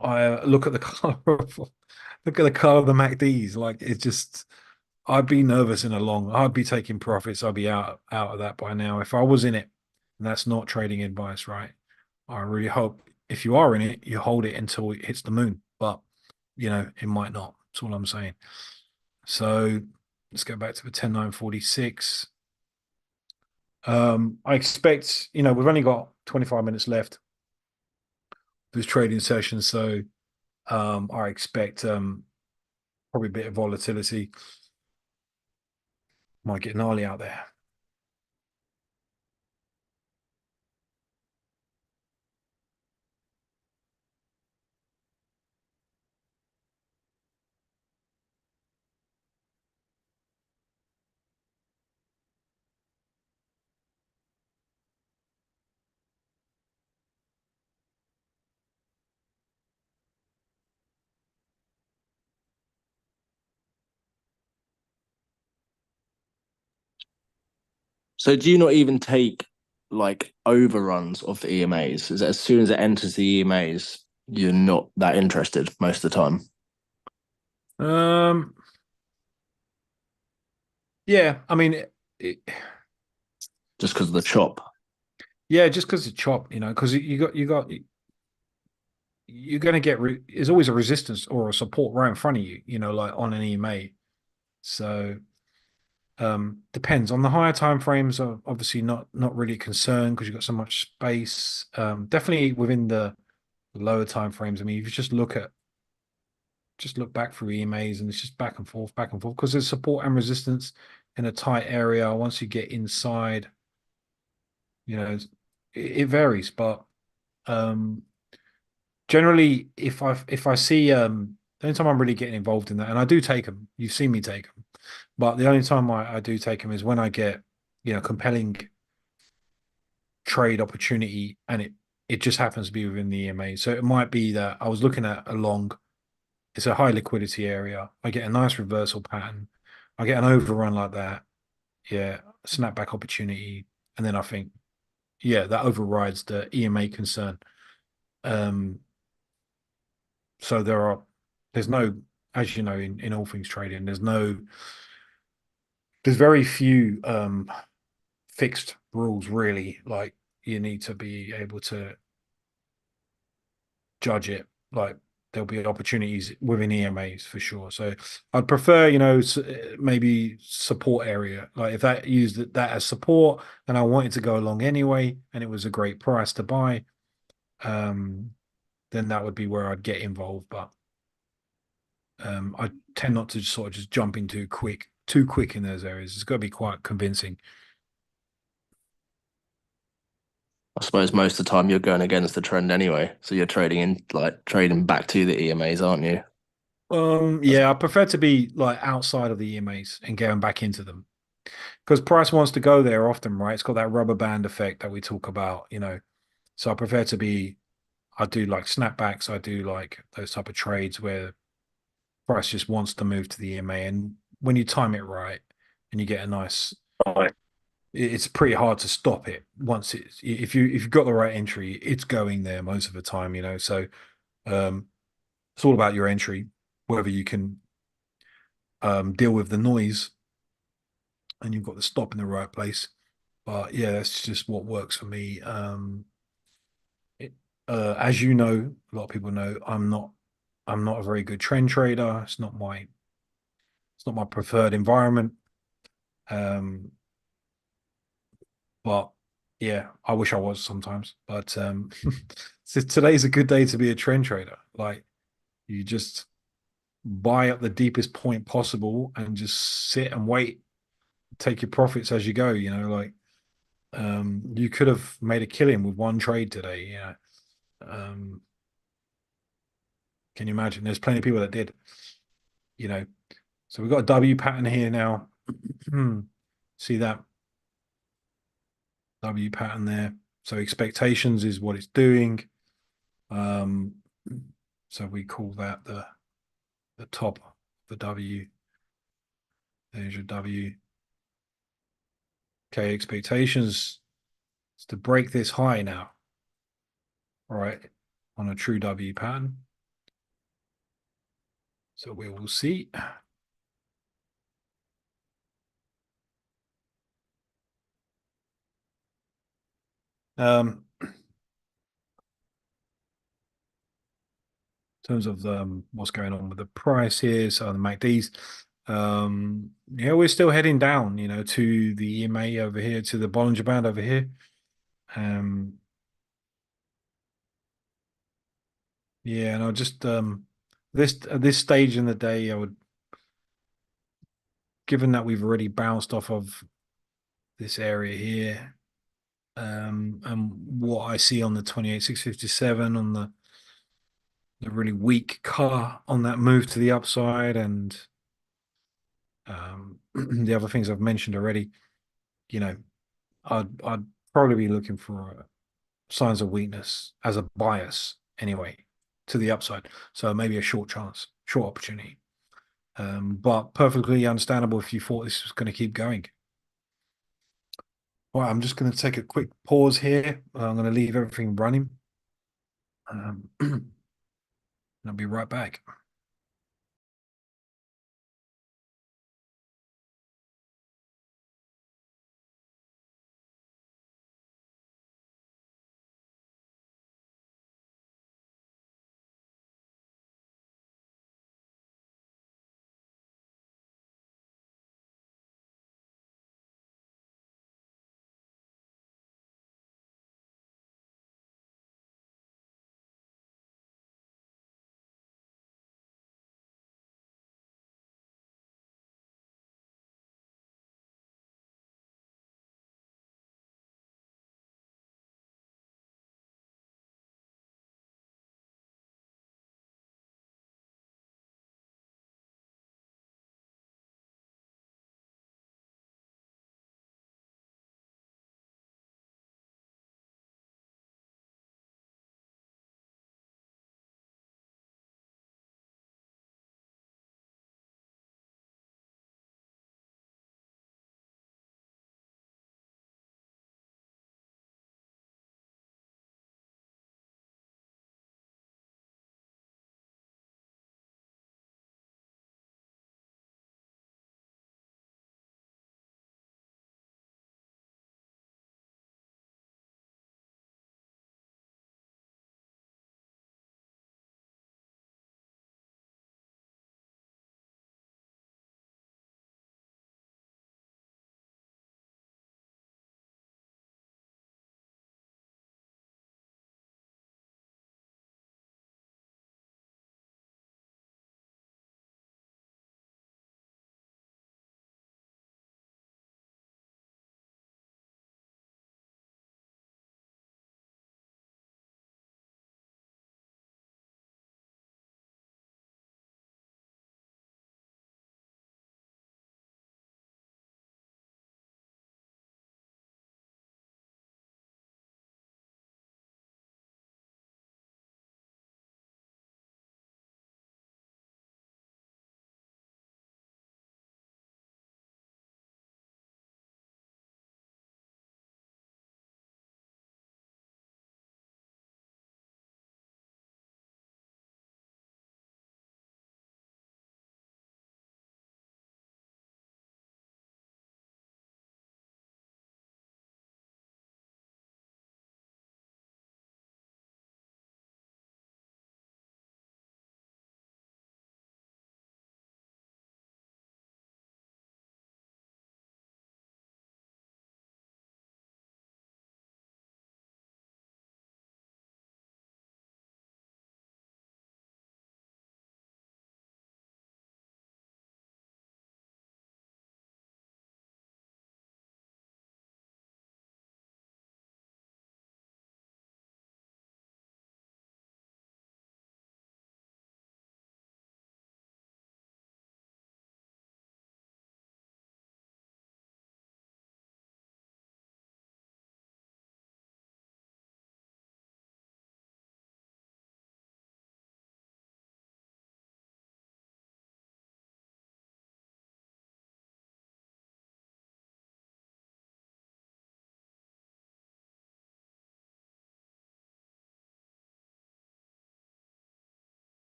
I look at the color of look at the color of the MACDs. Like it's just I'd be nervous in a long. I'd be taking profits. I'd be out of that by now if I was in it. And that's not trading advice, right? I really hope if you are in it, you hold it until it hits the moon. But it might not. That's all I'm saying. So let's go back to the 10946. I expect, we've only got 25 minutes left this trading session. So I expect probably a bit of volatility. Might get gnarly out there. So do you not even take like overruns of the EMAs? Is that as soon as it enters the EMAs, you're not that interested most of the time? Um, yeah, I mean, Just because of the chop. yeah, just because it's chop, because you're going to get there's always a resistance or a support right in front of you, like on an EMA. So Depends on the higher time frames are obviously not really a concern because you've got so much space. Definitely within the lower time frames. I mean, if you just look back through EMAs and it's just back and forth because there's support and resistance in a tight area. Once you get inside, it varies, but um, generally, if I see the only time I'm really getting involved in that, and I do take them, you've seen me take them, but the only time I do take them is when I get compelling trade opportunity, and it just happens to be within the EMA. So it might be that I was looking at a long, it's a high liquidity area. I get a nice reversal pattern. I get an overrun like that. Yeah, snapback opportunity. And then I think, yeah, that overrides the EMA concern. Um, so there's no, as you know, in all things trading, there's very few fixed rules really. Like you need to be able to judge it. Like there'll be opportunities within EMAs for sure. So I'd prefer, maybe support area. Like if that used that as support and I wanted to go along anyway, and it was a great price to buy, um, then that would be where I'd get involved. But I tend not to sort of just jump in too quick in those areas. It's got to be quite convincing. I suppose most of the time you're going against the trend anyway, so you're trading back to the EMAs, aren't you? Yeah, I prefer to be like outside of the EMAs and going back into them because price wants to go there often, right? It's got that rubber band effect that we talk about. So I prefer to be, I do like snapbacks, I do like those type of trades where price just wants to move to the EMA. And when you time it right and you get a nice, it's pretty hard to stop it once if you've got the right entry, it's going there most of the time. So um, it's all about your entry, whether you can deal with the noise and you've got the stop in the right place. But yeah, that's just what works for me. It, as you know, a lot of people know I'm not a very good trend trader. It's not my preferred environment. Um, but yeah, I wish I was sometimes. But so today's a good day to be a trend trader. Like you just buy at the deepest point possible and just sit and wait, take your profits as you go. Like you could have made a killing with one trade today. Um, can you imagine? There's plenty of people that did. You know, so we've got a W pattern here now. See that W pattern there. So expectations is what it's doing. Um, so we call that the top of the W. There's your W. Okay, expectations is to break this high now. All right, on a true W pattern. So we will see. In terms of what's going on with the price here, so the MACDs, yeah, we're still heading down, to the EMA over here, to the Bollinger Band over here. Um, yeah, and I'll just this at this stage in the day, I would, given that we've already bounced off of this area here, and what I see on the 28,657 on the really weak car on that move to the upside, and the other things I've mentioned already, you know, I'd probably be looking for signs of weakness as a bias anyway to the upside. So maybe a short chance, short opportunity. But perfectly understandable if you thought this was going to keep going. Well, I'm just going to take a quick pause here. I'm going to leave everything running. And I'll be right back.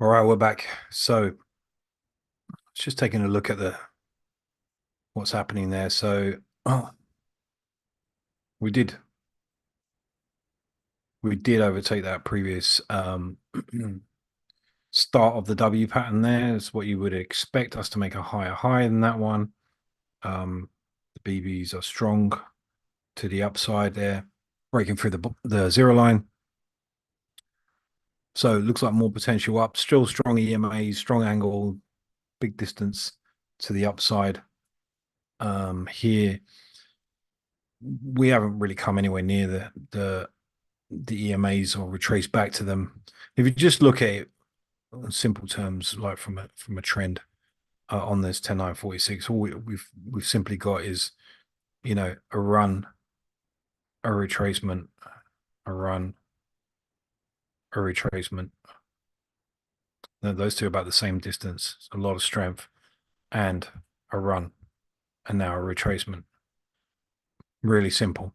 All right, we're back. So just taking a look at the what's happening there. So oh, we did we did overtake that previous start of the W pattern there. It's what you would expect us to make a higher high than that one. The BBs are strong to the upside there, breaking through the zero line. So it looks like more potential up. Still strong EMAs, strong angle, big distance to the upside. Here we haven't really come anywhere near the EMAs or retrace back to them. If you just look at it in simple terms, like from a trend on this 10946, all we've simply got is a run, a retracement, a run, a retracement. Those two are about the same distance. It's a lot of strength, and a run, and now a retracement. Really simple.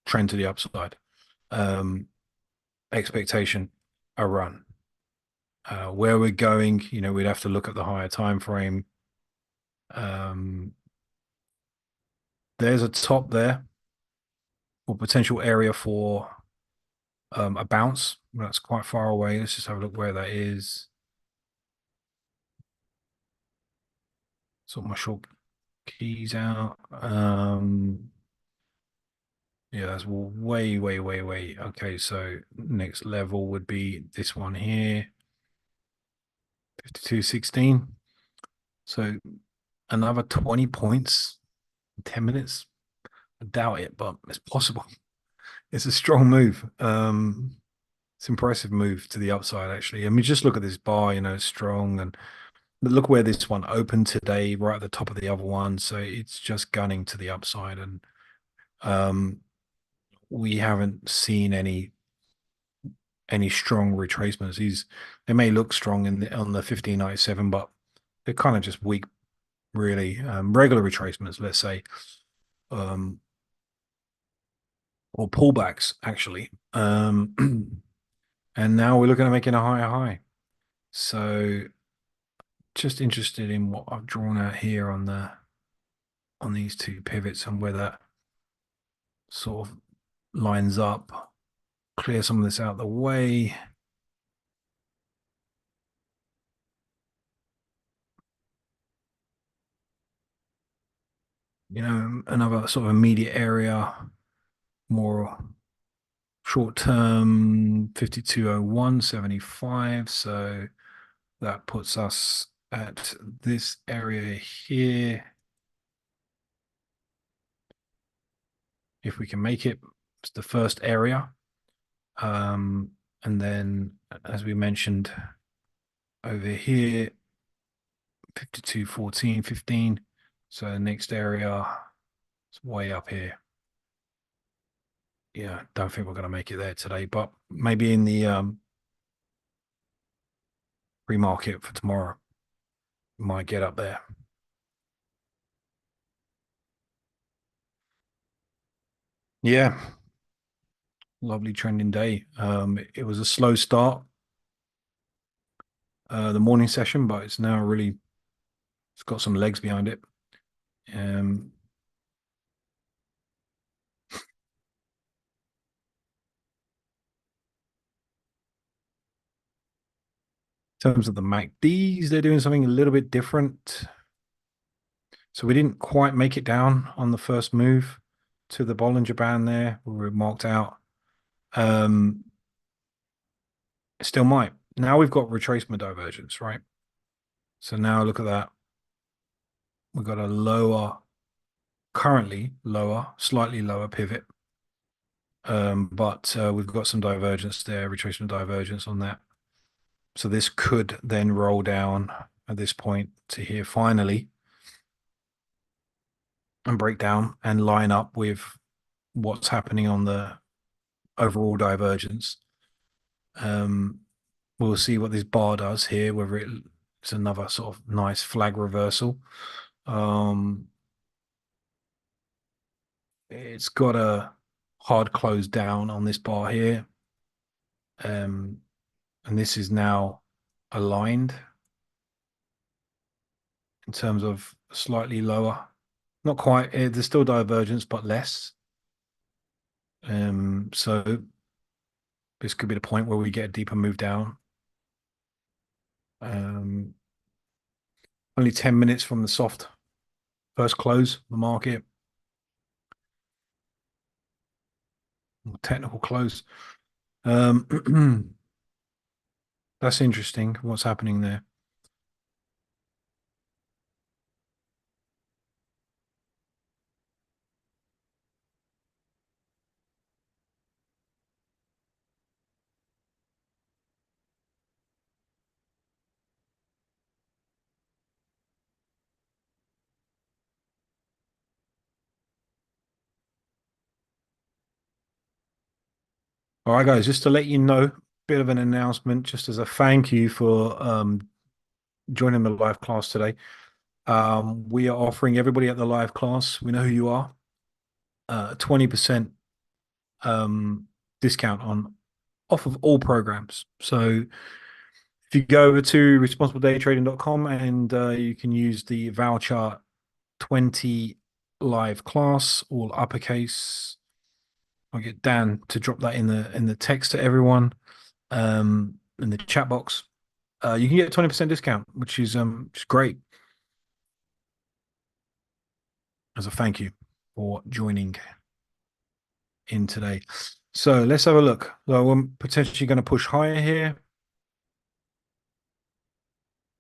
Trend to the upside. Expectation, a run. Where we're going, we'd have to look at the higher time frame. There's a top there, or potential area for a bounce. That's quite far away. Let's just have a look where that is. Sort my short keys out. Yeah, that's way, way, way, way. Okay, so next level would be this one here, 52.16. So another 20 points in 10 minutes. I doubt it, but it's possible. It's a strong move. It's an impressive move to the upside, actually. I mean, just look at this bar, it's strong. And look where this one opened today, right at the top of the other one. So it's just gunning to the upside. And we haven't seen any strong retracements. They may look strong on the 1597, but they're kind of just weak, really. Regular retracements, let's say, or pullbacks actually. And now we're looking at making a higher high. So just interested in what I've drawn out here on these two pivots and where that sort of lines up. Clear some of this out of the way. Another sort of immediate area, more short term 5201.75. So that puts us at this area here. If we can make it, it's the first area. And then, as we mentioned over here, 5214.15. So the next area is way up here. Yeah, don't think we're going to make it there today, but maybe in the pre-market for tomorrow, we might get up there. Yeah, lovely trending day. It was a slow start, the morning session, but it's now really, it's got some legs behind it. In terms of the MACDs, they're doing something a little bit different. So we didn't quite make it down on the first move to the Bollinger Band there. We were marked out. It still might. Now we've got retracement divergence, right? So now look at that. We've got a lower, currently lower, slightly lower pivot. But we've got some divergence there, retracement divergence on that. So this could then roll down at this point to here finally and break down and line up with what's happening on the overall divergence. We'll see what this bar does here, whether it's another sort of nice flag reversal. It's got a hard close down on this bar here. And this is now aligned in terms of slightly lower. Not quite. There's still divergence, but less. So this could be the point where we get a deeper move down. Um, only 10 minutes from the soft first close, the market, technical close. That's interesting. What's happening there? All right, guys, just to let you know, bit of an announcement, just as a thank you for joining the live class today. We are offering everybody at the live class, we know who you are, 20% um, discount on off of all programs. So if you go over to responsibledaytrading.com and you can use the voucher 20 live class, all uppercase. I'll get Dan to drop that in the text to everyone in the chat box. You can get a 20% discount, which is just great as a thank you for joining in today. So let's have a look. So I'm potentially going to push higher here.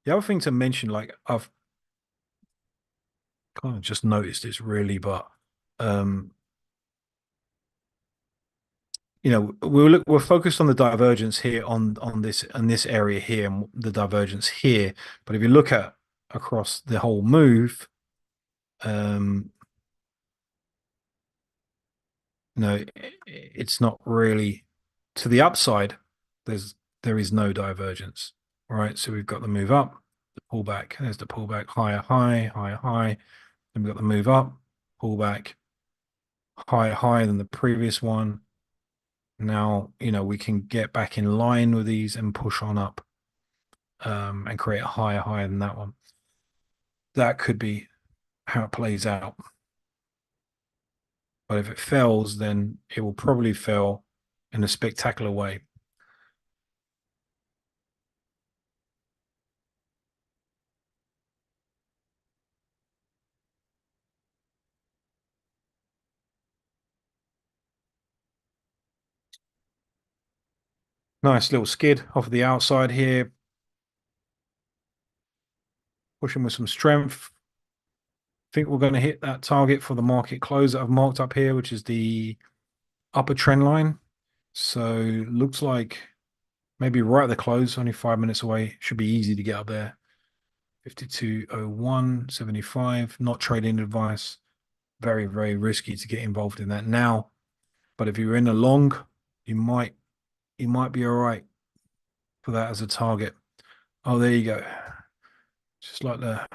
The other thing to mention, like I've kind of just noticed this really, but um, we're focused on the divergence here on this area here and the divergence here. But if you look at across the whole move, um, it's not really to the upside. There is no divergence. All right, so we've got the move up, the pullback. There's the pullback, higher, high, higher, high. Then we've got the move up, pullback, higher, higher than the previous one. Now, we can get back in line with these and push on up and create a higher, higher than that one. That could be how it plays out. But if it fails, then it will probably fail in a spectacular way. Nice little skid off of the outside here. Pushing with some strength. Think we're going to hit that target for the market close that I've marked up here, which is the upper trend line. So looks like maybe right at the close, only 5 minutes away. Should be easy to get up there. 52.01.75. Not trading advice. Very, very risky to get involved in that now. But if you're in a long, you might be all right for that as a target. Oh, there you go. Just like the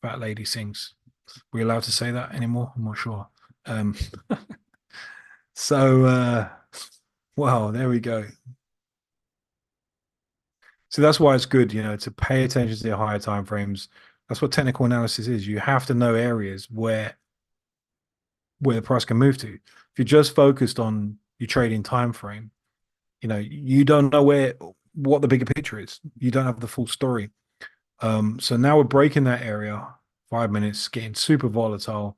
fat lady sings. We allowed to say that anymore? I'm not sure. Um, so wow, there we go. So that's why it's good, to pay attention to the higher time frames. That's what technical analysis is. You have to know areas where the price can move to. If you're just focused on your trading time frame, you don't know what the bigger picture is. You don't have the full story. So now we're breaking that area. 5 minutes, getting super volatile.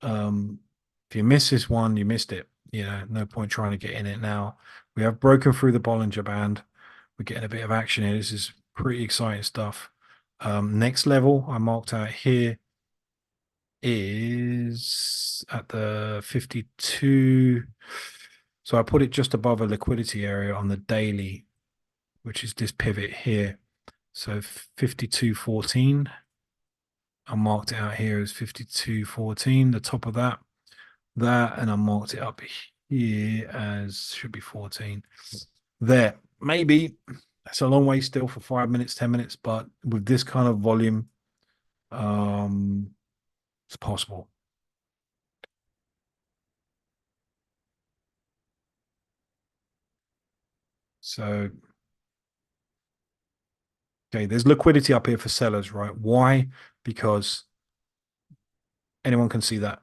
If you miss this one, you missed it. No point trying to get in it now. We have broken through the Bollinger Band. We're getting a bit of action here. This is pretty exciting stuff. Next level I marked out here is at the 52. So I put it just above a liquidity area on the daily, which is this pivot here. So 52.14. I marked it out here as 52.14, the top of that, and I marked it up here as should be 14. There, maybe it's a long way still for 5 minutes, 10 minutes, but with this kind of volume, it's possible. So Okay, there's liquidity up here for sellers, right? Why? Because anyone can see that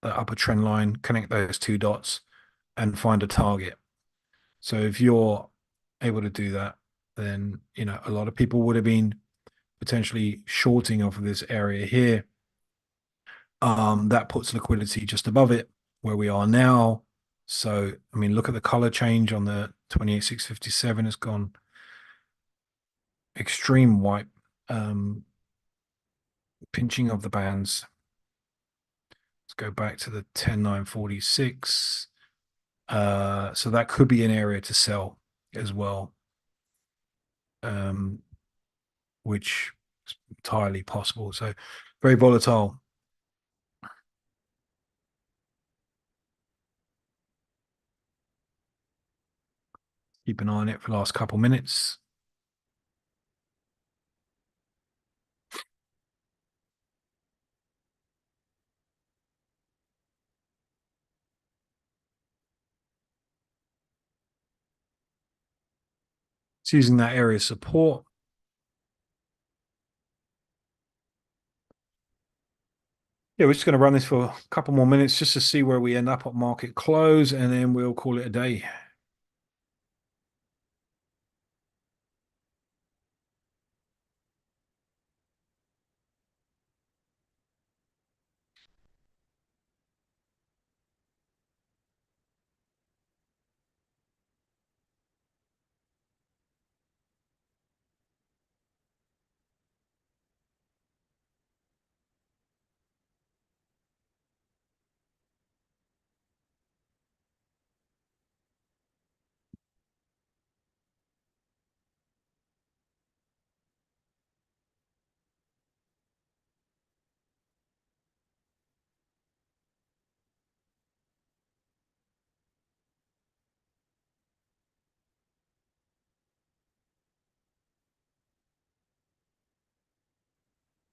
upper trend line, connect those two dots, and find a target. So if you're able to do that, then a lot of people would have been potentially shorting off of this area here. That puts liquidity just above it where we are now. So I mean, look at the color change on the 28,657. It's gone extreme white. Pinching of the bands. Let's go back to the 10,946. So that could be an area to sell as well, um, which is entirely possible. So very volatile. Keep an eye on it for the last couple minutes. It's using that area of support. Yeah, we're just going to run this for a couple more minutes just to see where we end up at market close, and then we'll call it a day.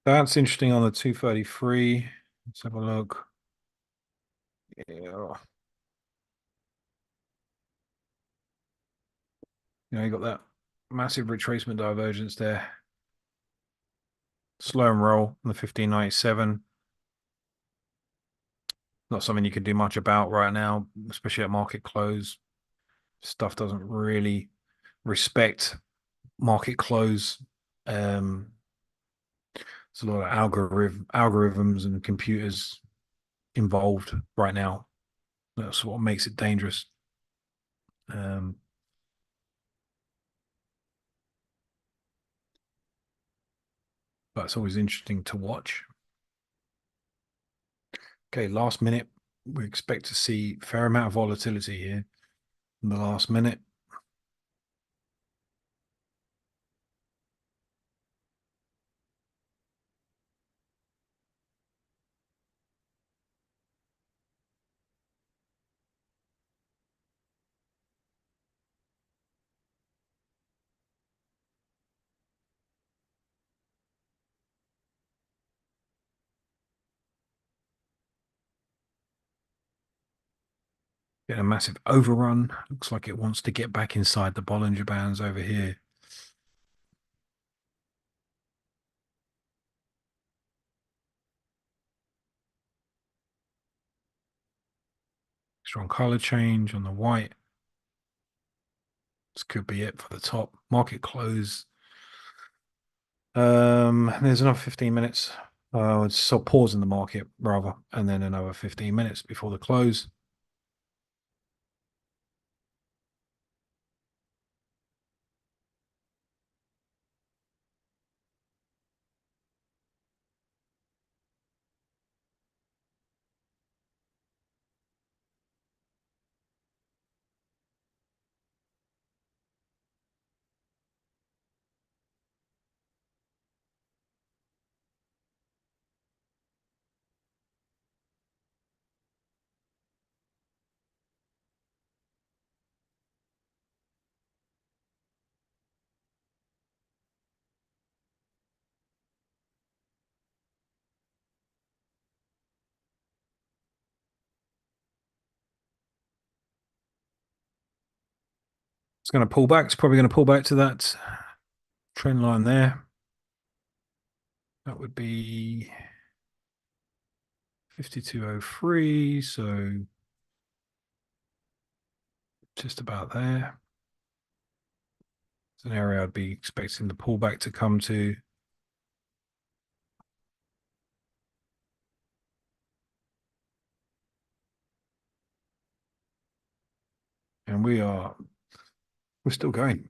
That's interesting on the 233. Let's have a look. Yeah. You got that massive retracement divergence there. Slow and roll on the 1597. Not something you can do much about right now, especially at market close. Stuff doesn't really respect market close. There's a lot of algorithms and computers involved right now. That's what makes it dangerous. Um, but it's always interesting to watch. Okay, last minute. We expect to see a fair amount of volatility here in the last minute. Getting a massive overrun. Looks like it wants to get back inside the Bollinger Bands over here. Strong color change on the white. This could be it for the top. Market close. There's another 15 minutes. So pause in the market rather, and then another 15 minutes before the close. It's going to pull back. It's probably going to pull back to that trend line there. That would be 52.03, so just about there. It's an area I'd be expecting the pullback to come to. And we're still going.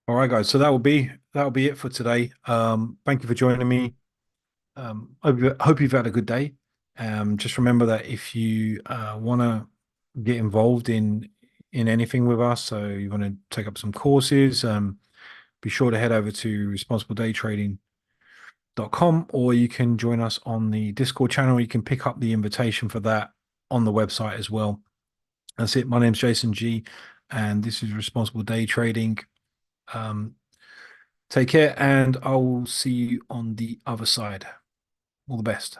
All right, guys. So that'll be it for today. Thank you for joining me. Hope you've had a good day. Just remember that if you want to get involved in anything with us, so you want to take up some courses, be sure to head over to responsibledaytrading.com, or you can join us on the Discord channel. You can pick up the invitation for that on the website as well. That's it. My name's Jason G, and this is Responsible Day Trading. Take care, and I will see you on the other side. All the best.